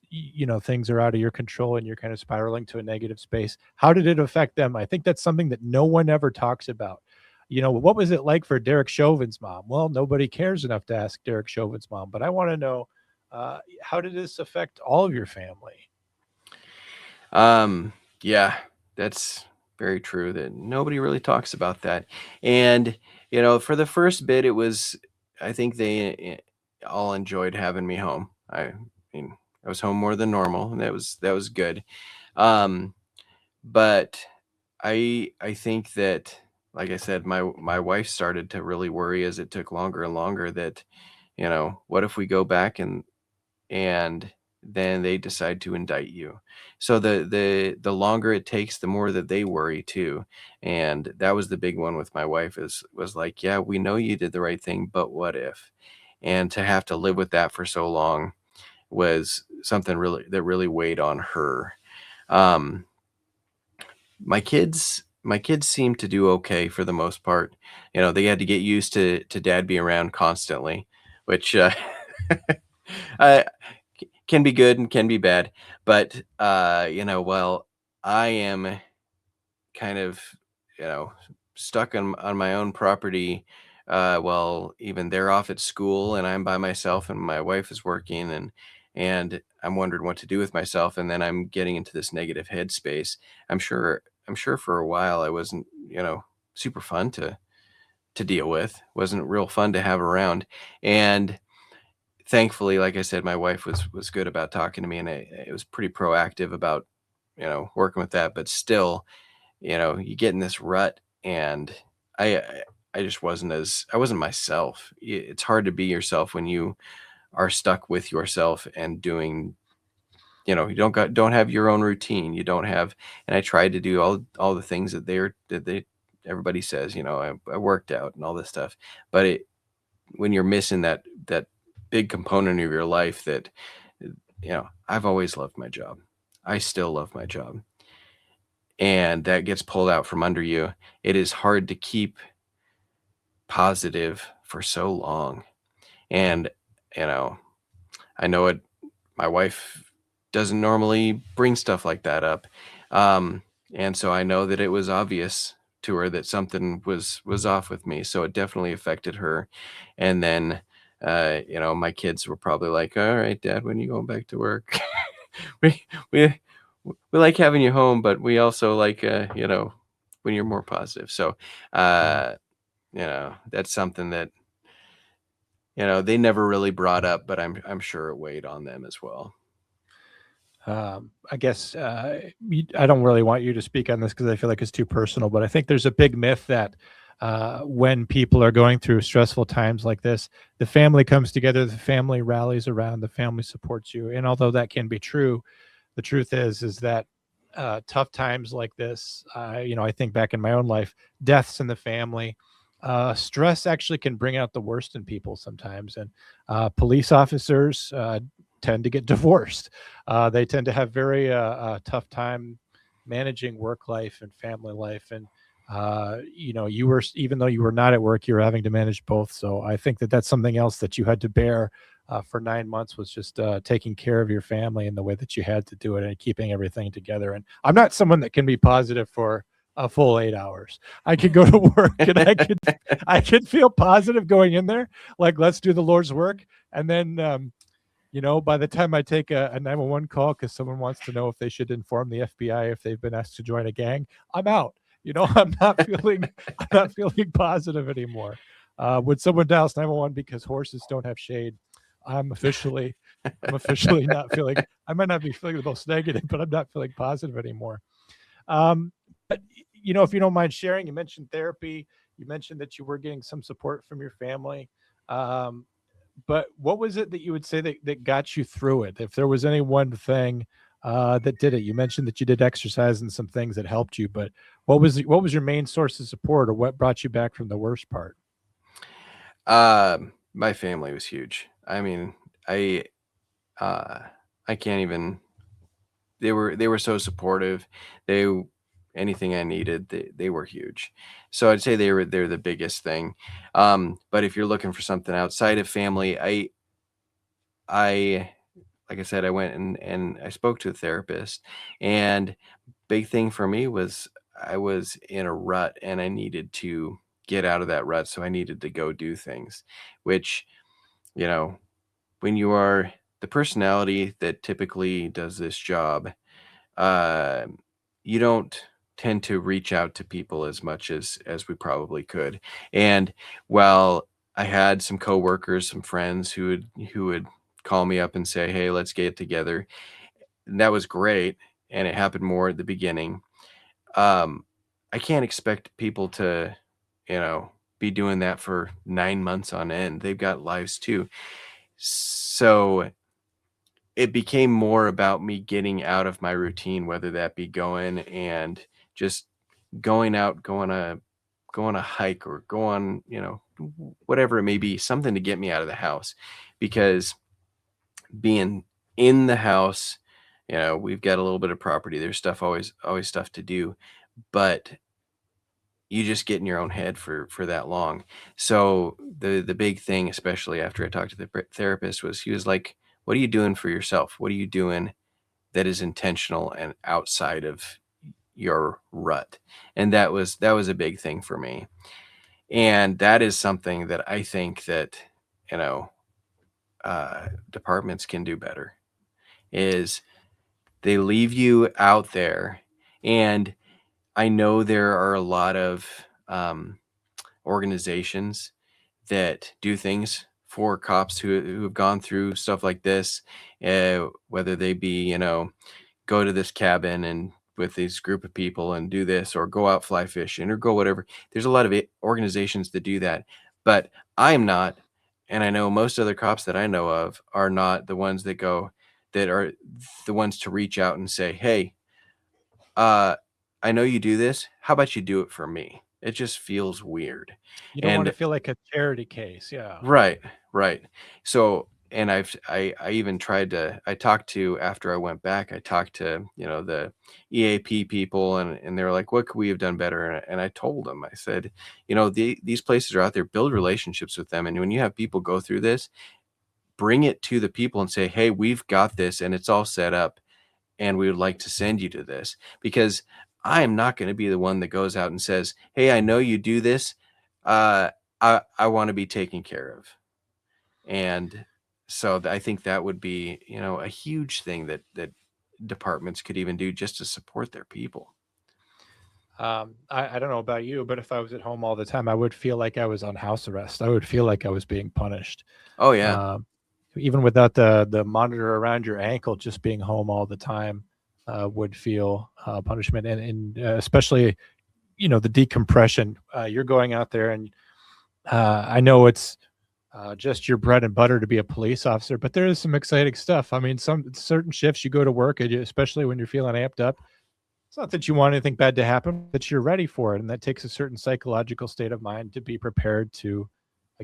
things are out of your control, and you're kind of spiraling to a negative space. How did it affect them? I think that's something that no one ever talks about. What was it like for Derek Chauvin's mom? Well, nobody cares enough to ask Derek Chauvin's mom, but I want to know, how did this affect all of your family? Yeah, that's very true that nobody really talks about that. And, for the first bit, I think they all enjoyed having me home. I mean, I was home more than normal, and that was good. Um, but I think that, like I said, my wife started to really worry as it took longer and longer that, what if we go back and then they decide to indict you? So the longer it takes, the more that they worry too. And that was the big one with my wife, was like, yeah, we know you did the right thing, but what if? And to have to live with that for so long was something really weighed on her. Um, my kids seem to do okay for the most part. They had to get used to dad being around constantly, which I can be good and can be bad. But well, I am kind of, you know, stuck on my own property. Well, even they're off at school and I'm by myself and my wife is working, and I'm wondering what to do with myself. And then I'm getting into this negative headspace. I'm sure for a while I wasn't, super fun to deal with. Wasn't real fun to have around. And thankfully, like I said, my wife was good about talking to me, and it was pretty proactive about working with that, but still, you get in this rut, and I I just I wasn't myself. It's hard to be yourself when you are stuck with yourself and doing, you don't have your own routine. You don't have, and I tried to do all the things that everybody says, I worked out and all this stuff, but when you're missing that big component of your life that, I've always loved my job. I still love my job. And that gets pulled out from under you. It is hard to keep positive for so long. And, you know, I know it, my wife doesn't normally bring stuff like that up. And so I know that it was obvious to her that something was off with me. So it definitely affected her. And then, my kids were probably like, all right, Dad, when are you going back to work? we, we, we like having you home, but we also like, when you're more positive. So, that's something that, they never really brought up, but I'm sure it weighed on them as well. I guess I don't really want you to speak on this because I feel like it's too personal, but I think there's a big myth that when people are going through stressful times like this, the family comes together, the family rallies around, the family supports you. And although that can be true, the truth is that tough times like this, I think back in my own life, deaths in the family, stress actually can bring out the worst in people sometimes. And police officers tend to get divorced. They tend to have very tough time managing work life and family life. And you were, even though you were not at work, you were having to manage both. So I think that that's something else that you had to bear for 9 months, was just taking care of your family in the way that you had to do it and keeping everything together. And I'm not someone that can be positive for a full 8 hours. I could go to work and I could feel positive going in there, like, let's do the Lord's work. And then, by the time I take a 911 call because someone wants to know if they should inform the FBI if they've been asked to join a gang, I'm out. I'm not feeling positive anymore. When someone dials 911 because horses don't have shade, I'm officially not feeling. I might not be feeling the most negative, but I'm not feeling positive anymore. But if you don't mind sharing, you mentioned therapy. You mentioned that you were getting some support from your family. But what was it that you would say that got you through it? If there was any one thing that did it, you mentioned that you did exercise and some things that helped you. But what was your main source of support, or what brought you back from the worst part? My family was huge. I mean, uh, I can't even. They were so supportive. They Anything I needed, they were huge. So I'd say they're the biggest thing. But if you're looking for something outside of family, I like I said, I went and I spoke to a therapist, and big thing for me was I was in a rut and I needed to get out of that rut. So I needed to go do things, which, you know, when you are the personality that typically does this job, uh, you don't tend to reach out to people as much as we probably could. And while I had some coworkers, some friends who would call me up and say, "Hey, let's get together," and that was great, and it happened more at the beginning. Um, I can't expect people to, be doing that for 9 months on end. They've got lives too. So it became more about me getting out of my routine, whether that be going and just going out, go on a hike, or go on, whatever it may be, something to get me out of the house. Because being in the house, we've got a little bit of property. There's always stuff to do, but you just get in your own head for that long. So the big thing, especially after I talked to the therapist, was he was like, "What are you doing for yourself? What are you doing that is intentional and outside of your rut?" And that was a big thing for me. And that is something that I think that, you know, departments can do better, is they leave you out there. And I know there are a lot of organizations that do things for cops who have gone through stuff like this, whether they be, go to this cabin and with this group of people and do this, or go out fly fishing, or go whatever. There's a lot of organizations that do that, but I am not, and I know most other cops that I know of are not the ones that go, that are the ones to reach out and say, hey, uh, I know you do this. How about you do it for me? It just feels weird. You don't want to And feel like a charity case. Yeah. right, right. So, and I even tried to, I talked to, after I went back, I talked to, the EAP people, and they were like, what could we have done better? And I told them, I said, these places are out there, build relationships with them. And when you have people go through this, bring it to the people and say, hey, we've got this and it's all set up, and we would like to send you to this, because I am not going to be the one that goes out and says, hey, I know you do this. Uh, I want to be taken care of. And so I think that would be, a huge thing that departments could even do just to support their people. I don't know about you, but if I was at home all the time, I would feel like I was on house arrest. I would feel like I was being punished. Oh yeah. Um, Even without the monitor around your ankle, just being home all the time would feel punishment, and especially the decompression. You're going out there, and I know it's just your bread and butter to be a police officer, but there is some exciting stuff. I mean, some certain shifts you go to work, and especially when you're feeling amped up. It's not that you want anything bad to happen, that you're ready for it. And that takes a certain psychological state of mind to be prepared to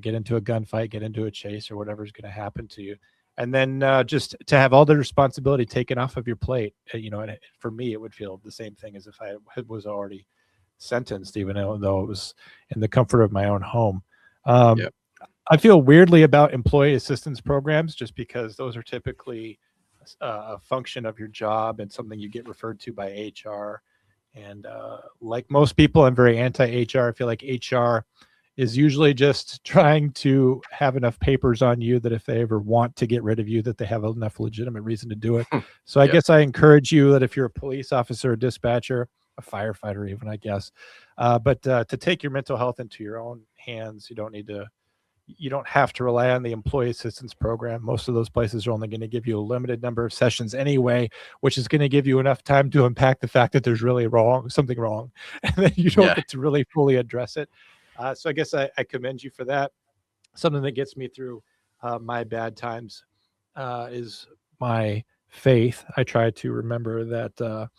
get into a gunfight, get into a chase, or whatever's going to happen to you. And then just to have all the responsibility taken off of your plate, and for me, it would feel the same thing as if I was already sentenced, even though it was in the comfort of my own home. Um, Yep. I feel weirdly about employee assistance programs just because those are typically a function of your job and something you get referred to by HR. And like most people, I'm very anti-HR. I feel like HR is usually just trying to have enough papers on you that if they ever want to get rid of you, that they have enough legitimate reason to do it. So I Yep. guess I encourage you that if you're a police officer, a dispatcher, a firefighter, even, I guess, but to take your mental health into your own hands. You don't have to rely on the employee assistance program. Most of those places are only going to give you a limited number of sessions anyway, which is going to give you enough time to unpack the fact that there's really something wrong, and then you don't Yeah. get to really fully address it. So I guess I commend you for that. Something that gets me through my bad times is my faith. I try to remember that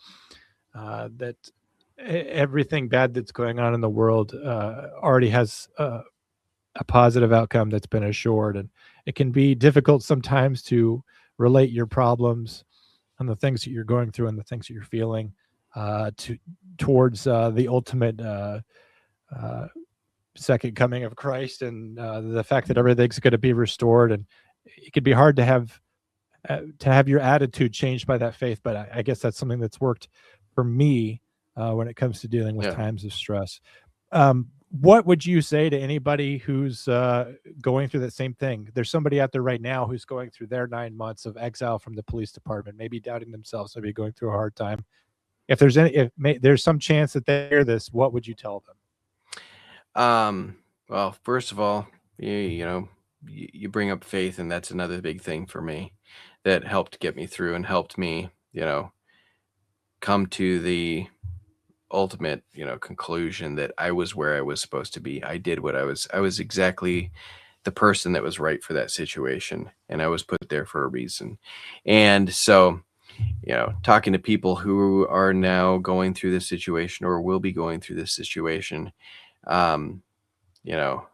everything bad that's going on in the world already has a positive outcome that's been assured. And it can be difficult sometimes to relate your problems and the things that you're going through and the things that you're feeling to towards the ultimate uh, second coming of Christ, and the fact that everything's going to be restored. And it can be hard to have your attitude changed by that faith. But I guess that's something that's worked for me when it comes to dealing with Yeah. times of stress. What would you say to anybody who's going through that same thing? There's somebody out there right now who's going through their 9 months of exile from the police department, maybe doubting themselves, maybe going through a hard time. If there's some chance that they hear this, what would you tell them? Well, first of all, you bring up faith, and that's another big thing for me that helped get me through and helped me, come to the ultimate, conclusion that I was where I was supposed to be. I did what I was exactly the person that was right for that situation, and I was put there for a reason. And so, talking to people who are now going through this situation or will be going through this situation, um, you know,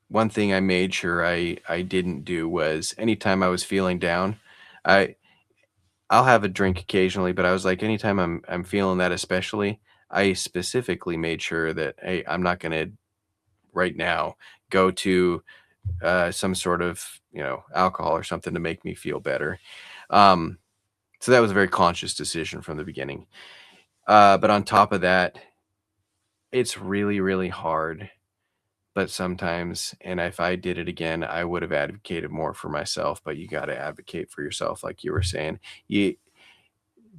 one thing I made sure I didn't do was anytime I was feeling down, I I'll have a drink occasionally, but I was like, anytime I'm feeling that, especially, I specifically made sure that, hey, I'm not gonna right now go to some sort of alcohol or something to make me feel better. Um, so that was a very conscious decision from the beginning. But on top of that, it's really, really hard. But sometimes, and if I did it again, I would have advocated more for myself. But you got to advocate for yourself, like you were saying.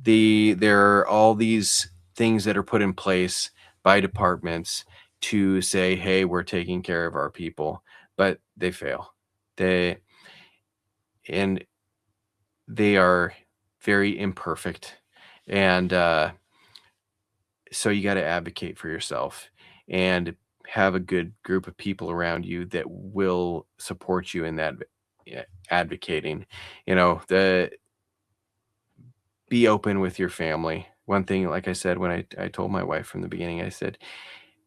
There are all these things that are put in place by departments to say, hey, we're taking care of our people, but they fail. They and they are very imperfect, and so you got to advocate for yourself and have a good group of people around you that will support you in that advocating. The be open with your family. One thing, like I said, when I told my wife from the beginning, I said,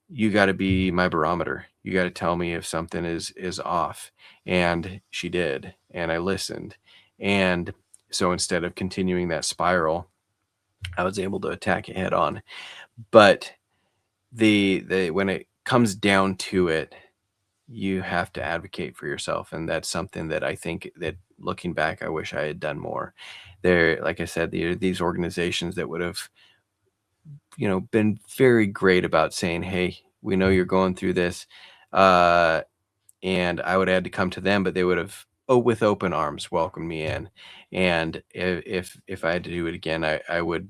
you got to be my barometer. You got to tell me if something is off. And she did, and I listened. And so instead of continuing that spiral, I was able to attack it head on. But the when it comes down to it, you have to advocate for yourself, and that's something that I think that looking back, I wish I had done more. There, like I said, these organizations that would have, been very great about saying, "Hey, we know you're going through this," uh, and I would have had to come to them, but they would have, with open arms, welcomed me in. And if I had to do it again, I would,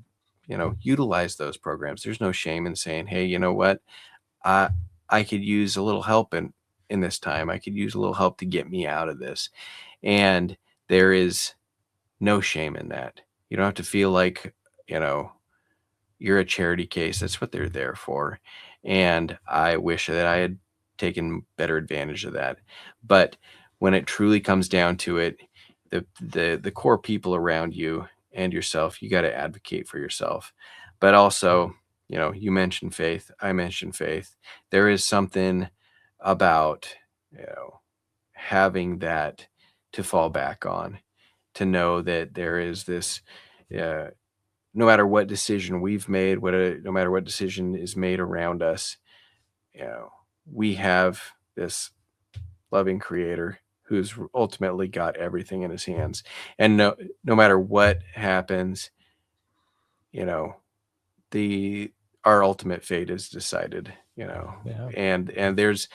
utilize those programs. There's no shame in saying, "Hey, you know what? I I could use a little help in this time. I could use a little help to get me out of this." And there is no shame in that. You don't have to feel like, you know, you're a charity case. That's what they're there for. And I wish that I had taken better advantage of that. But when it truly comes down to it, the core people around you and yourself, you got to advocate for yourself. But also, you mentioned faith. I mentioned faith. There is something about, having that to fall back on, to know that there is this, uh, no matter what decision we've made, no matter what decision is made around us, you know, we have this loving creator who's ultimately got everything in his hands. And no matter what happens, you know, the our ultimate fate is decided, Yeah. and there's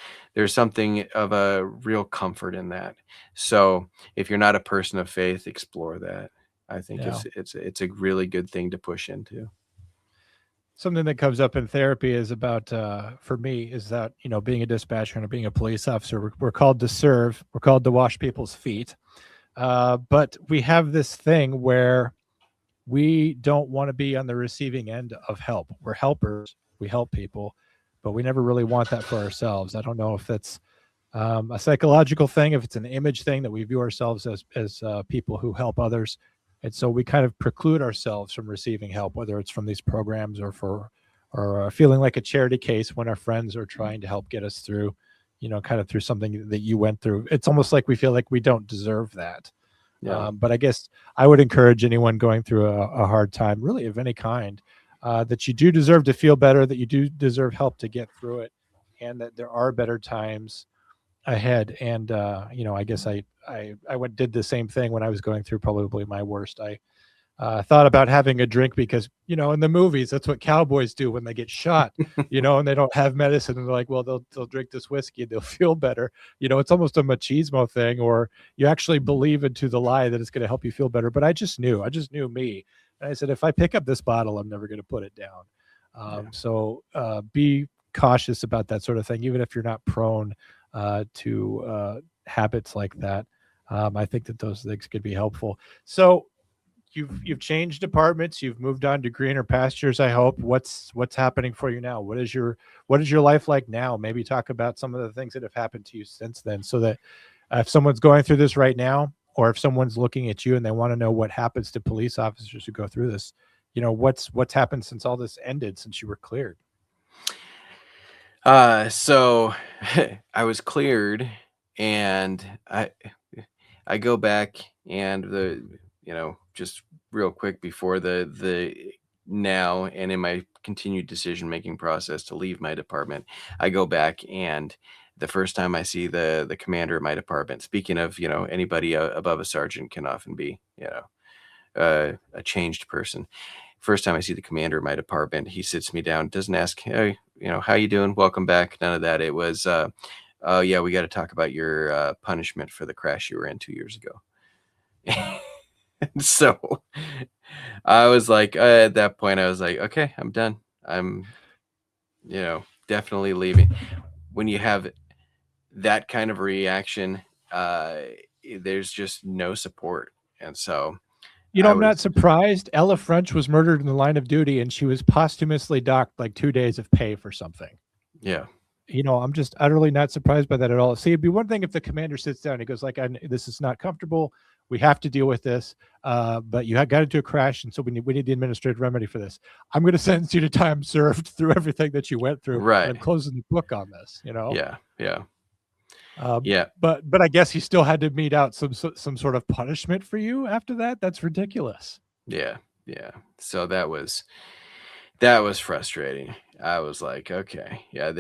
something of a real comfort in that. So if you're not a person of faith, explore that. I think Yeah. it's a really good thing to push into. Something that comes up in therapy is about, for me, is that, being a dispatcher and being a police officer, we're called to serve, we're called to wash people's feet. But we have this thing where we don't want to be on the receiving end of help. We're helpers, we help people, but we never really want that for ourselves. I don't know if that's a psychological thing, if it's an image thing that we view ourselves as people who help others, and so we kind of preclude ourselves from receiving help, whether it's from these programs or feeling like a charity case when our friends are trying to help get us through, kind of through something that you went through. It's almost like we feel like we don't deserve that. Yeah. But I guess I would encourage anyone going through a hard time, really of any kind, that you do deserve to feel better, that you do deserve help to get through it, and that there are better times ahead. And I guess I went did the same thing when I was going through probably my worst. I thought about having a drink because, in the movies, that's what cowboys do when they get shot, and they don't have medicine. And they're like, well, they'll drink this whiskey and they'll feel better. It's almost a machismo thing, or you actually believe into the lie that it's going to help you feel better. But I just knew me. And I said, if I pick up this bottle, I'm never going to put it down. Yeah. So be cautious about that sort of thing, even if you're not prone to habits like that. I think that those things could be helpful. So you've changed departments, you've moved on to greener pastures, I hope. What's happening for you now? What is your life like now? Maybe talk about some of the things that have happened to you since then, so that if someone's going through this right now, or if someone's looking at you and they want to know what happens to police officers who go through this, what's happened since all this ended, since you were cleared. So I was cleared, and I go back, and just real quick before the now, and in my continued decision making process to leave my department, I go back, and the first time I see the commander of my department, speaking of, anybody above a sergeant can often be, a changed person. First time I see the commander of my department, he sits me down, doesn't ask, hey, how you doing? Welcome back. None of that. It was, oh yeah, we got to talk about your punishment for the crash you were in 2 years ago. So I was like, at that point, I was like, okay, I'm done. I'm, definitely leaving. When you have that kind of reaction, there's just no support. And so, I I'm not was, surprised. Ella French was murdered in the line of duty, and she was posthumously docked like 2 days of pay for something. yeah, I'm just utterly not surprised by that at all. See, it'd be one thing if the commander sits down and he goes like, "This is not comfortable. We have to deal with this. But you got into a crash, and so we need the administrative remedy for this. I'm going to sentence you to time served through everything that you went through, and right. I'm closing the book on this." Yeah, yeah, Um, yeah, but I guess he still had to mete out some sort of punishment for you after that. That's ridiculous. yeah, yeah. So that was frustrating. I was like, okay, yeah,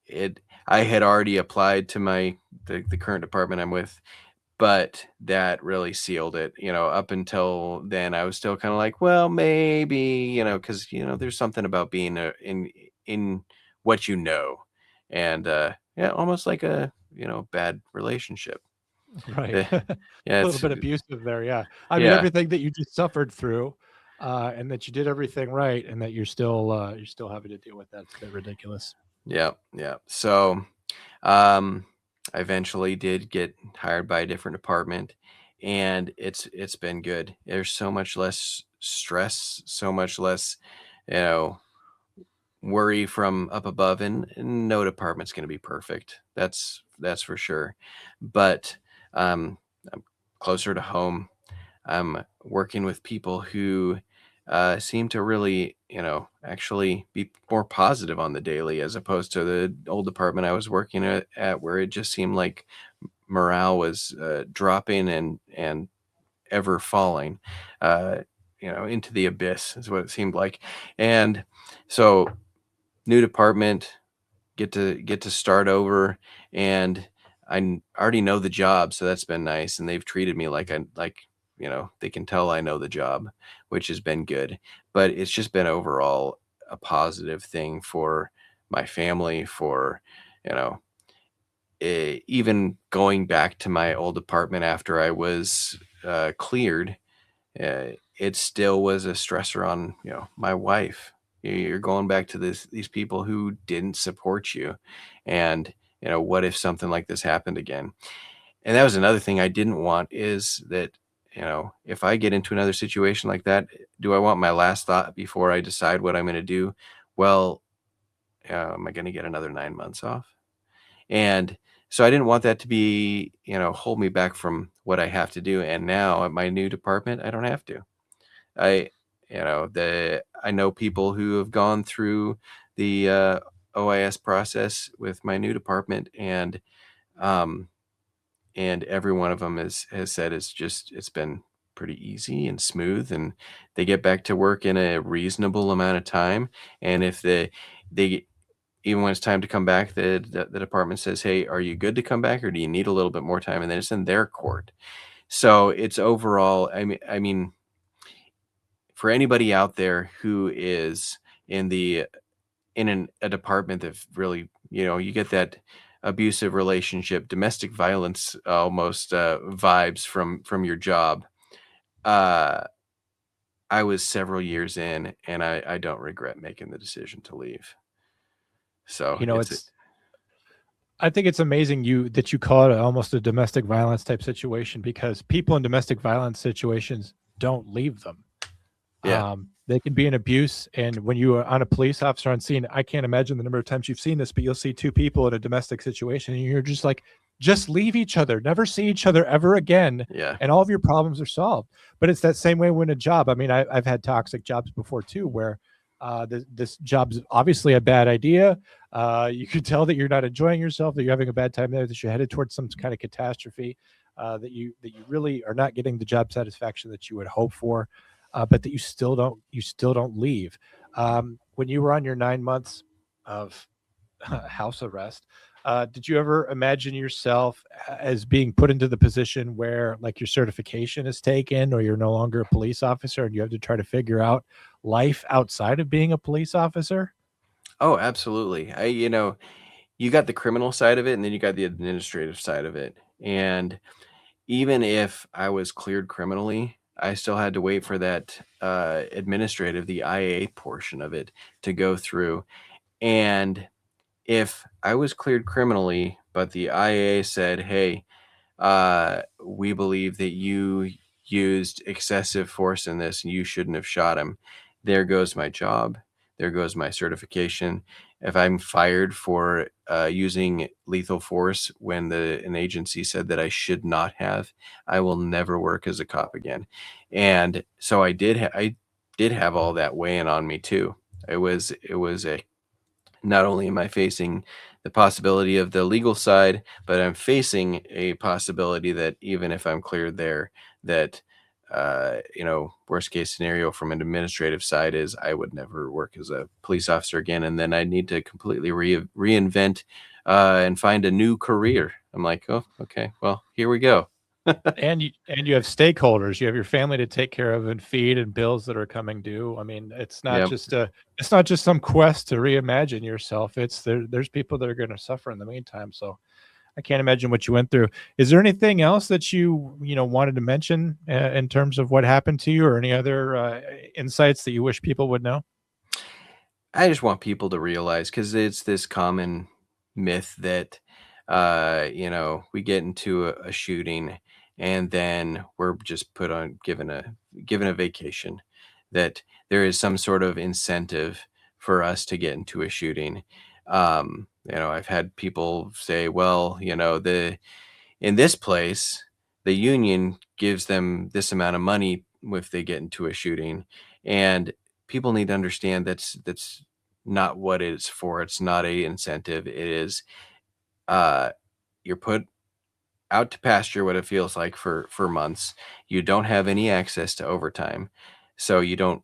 it. I had already applied to the current department I'm with, but that really sealed it. Up until then, I was still kind of like, well, maybe, because there's something about being in what and yeah, almost like a bad relationship. Right. Eh, A yeah, little it's bit abusive there, yeah. I mean, yeah, everything that you just suffered through, and that you did everything right, and that you're still having to deal with that's a bit ridiculous. yeah, yeah. So, um, I eventually did get hired by a different department, and it's been good. There's so much less stress, so much less, you know, worry from up above, and no department's going to be perfect. That's for sure. But I'm closer to home. I'm working with people who seem to really, actually be more positive on the daily, as opposed to the old department I was working at where it just seemed like morale was dropping and ever falling, uh, into the abyss is what it seemed like. And so, new department, get to start over, and already know the job, so that's been nice, and they've treated me like they can tell I know the job, which has been good. But it's just been overall a positive thing for my family, for you know even going back to my old apartment after I was cleared. It still was a stressor on my wife. You're going back to these people who didn't support you, and what if something like this happened again? And that was another thing I didn't want, is that if I get into another situation like that, do I want my last thought before I decide what I'm going to do? Well, am I going to get another 9 months off? And so I didn't want that to be, hold me back from what I have to do. And now at my new department, I don't have to. I, I know people who have gone through the OIS process with my new department, um, and every one of them has said it's been pretty easy and smooth, and they get back to work in a reasonable amount of time. And if they even when it's time to come back, the department says, "Hey, are you good to come back, or do you need a little bit more time?" And then it's in their court. So it's overall. I mean, for anybody out there who is in a department that really, you get that abusive relationship, domestic violence almost vibes from your job. Uh, I was several years in, and I don't regret making the decision to leave. So it's It's I think it's amazing that you call it almost a domestic violence type situation, because people in domestic violence situations don't leave them. yeah, They can be an abuse, and when you are on a police officer on scene, I can't imagine the number of times you've seen this, but you'll see two people in a domestic situation, and you're just like, just leave each other, never see each other ever again, yeah, and all of your problems are solved. But it's that same way when a job. I mean, I've had toxic jobs before too, where this job's obviously a bad idea. You can tell that you're not enjoying yourself, that you're having a bad time there, that you're headed towards some kind of catastrophe, that you really are not getting the job satisfaction that you would hope for, but that you still don't leave. When you were on your 9 months of house arrest, did you ever imagine yourself as being put into the position where like your certification is taken, or you're no longer a police officer and you have to try to figure out life outside of being a police officer? oh, absolutely. You got the criminal side of it, and then you got the administrative side of it. And even if I was cleared criminally, I still had to wait for that administrative, the IA portion of it, to go through. And if I was cleared criminally, but the IA said, "Hey, we believe that used excessive force in this and you shouldn't have shot him. There goes my job. There goes my certification. If I'm fired for using lethal force when an agency said that I should not have, I will never work as a cop again. And so I did have all that weighing on me too. It was a, not only am I facing the possibility of the legal side, but I'm facing a possibility that even if I'm cleared there, that worst case scenario from an administrative side is I would never work as a police officer again, and then I need to completely reinvent and find a new career. I'm like, oh, okay, well, here we go. And you have stakeholders. You have your family to take care of and feed, and bills that are coming due. I mean, it's not Yep. just some quest to reimagine yourself. It's there's people that are going to suffer in the meantime. So I can't imagine what you went through. Is there anything else that you wanted to mention in terms of what happened to you, or any other insights that you wish people would know? I just want people to realize, because it's this common myth that we get into a shooting and then we're just put on given a vacation, that there is some sort of incentive for us to get into a shooting. I've had people say, well, in this place, the union gives them this amount of money if they get into a shooting. And people need to understand that's not what it's for. It's not a incentive. It is you're put out to pasture, what it feels like for months. You don't have any access to overtime. So you don't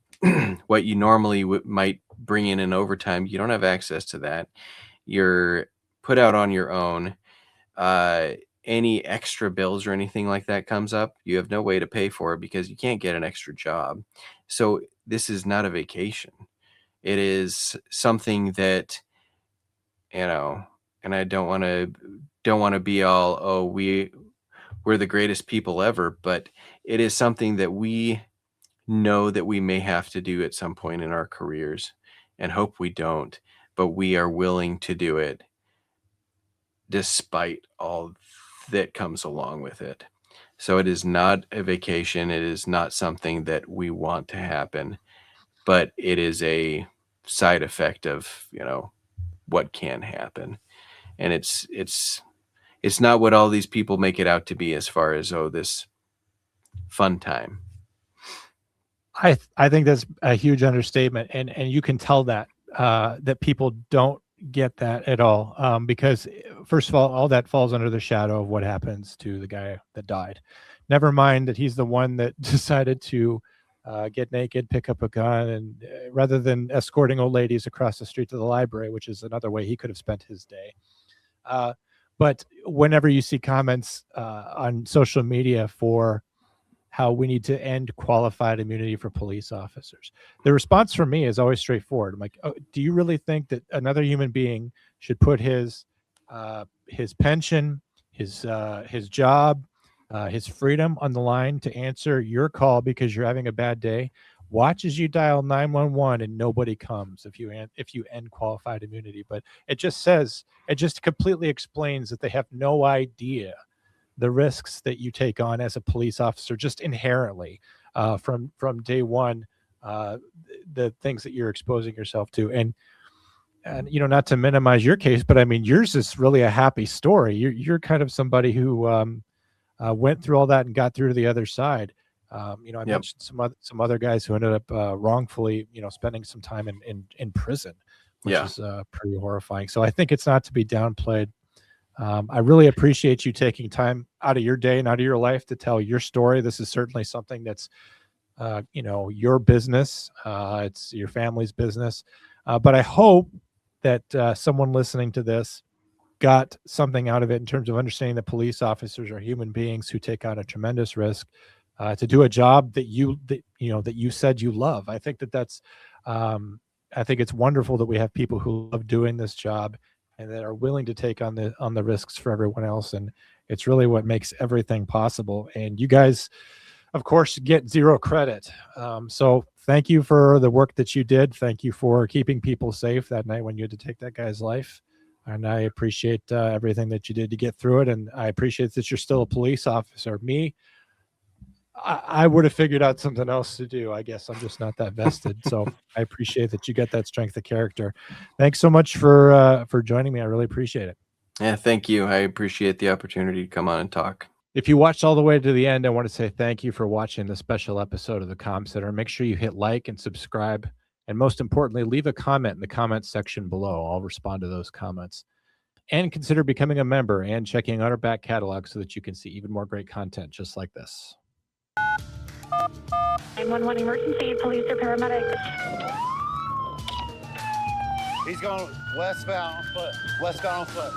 what you normally might bring in overtime, you don't have access to that. You're put out on your own. Any extra bills or anything like that comes up, you have no way to pay for it because you can't get an extra job. So this is not a vacation. It is something that, and I don't want to be all, oh, we're the greatest people ever, but it is something that we know that we may have to do at some point in our careers, and hope we don't, but we are willing to do it despite all that comes along with it. So it is not a vacation. It is not something that we want to happen, but it is a side effect of, what can happen. And it's not what all these people make it out to be, as far as, oh, this fun time. I think that's a huge understatement, and you can tell that that people don't get that at all, because first of all that falls under the shadow of what happens to the guy that died. Never mind that he's the one that decided to get naked, pick up a gun, and rather than escorting old ladies across the street to the library, which is another way he could have spent his day. But whenever you see comments on social media for how we need to end qualified immunity for police officers, the response from me is always straightforward. I'm like, oh, do you really think that another human being should put his pension, his job, his freedom on the line to answer your call because you're having a bad day? Watch as you dial 911 and nobody comes if you end qualified immunity. But it just completely explains that they have no idea the risks that you take on as a police officer, just inherently, from day one, the things that you're exposing yourself to. And not to minimize your case, but I mean, yours is really a happy story. You're kind of somebody who went through all that and got through to the other side. I Yep. mentioned some other guys who ended up wrongfully, spending some time in prison, which Yeah. is pretty horrifying. So I think it's not to be downplayed. I really appreciate you taking time out of your day and out of your life to tell your story. This is certainly something that's, your business. It's your family's business. But I hope that someone listening to this got something out of it in terms of understanding that police officers are human beings who take on a tremendous risk to do a job that you said you love. I think that's I think it's wonderful that we have people who love doing this job and that are willing to take on the risks for everyone else. And it's really what makes everything possible. And you guys, of course, get zero credit. So thank you for the work that you did. Thank you for keeping people safe that night when you had to take that guy's life. And I appreciate everything that you did to get through it. And I appreciate that you're still a police officer. Me, I would have figured out something else to do. I guess I'm just not that vested. So I appreciate that you got that strength of character. Thanks so much for joining me. I really appreciate it. Yeah, thank you. I appreciate the opportunity to come on and talk. If you watched all the way to the end, I want to say thank you for watching this special episode of the Comm Center. Make sure you hit like and subscribe. And most importantly, leave a comment in the comments section below. I'll respond to those comments. And consider becoming a member and checking out our back catalog so that you can see even more great content just like this. 911 emergency, police or paramedics. He's going westbound on foot. Westbound on foot.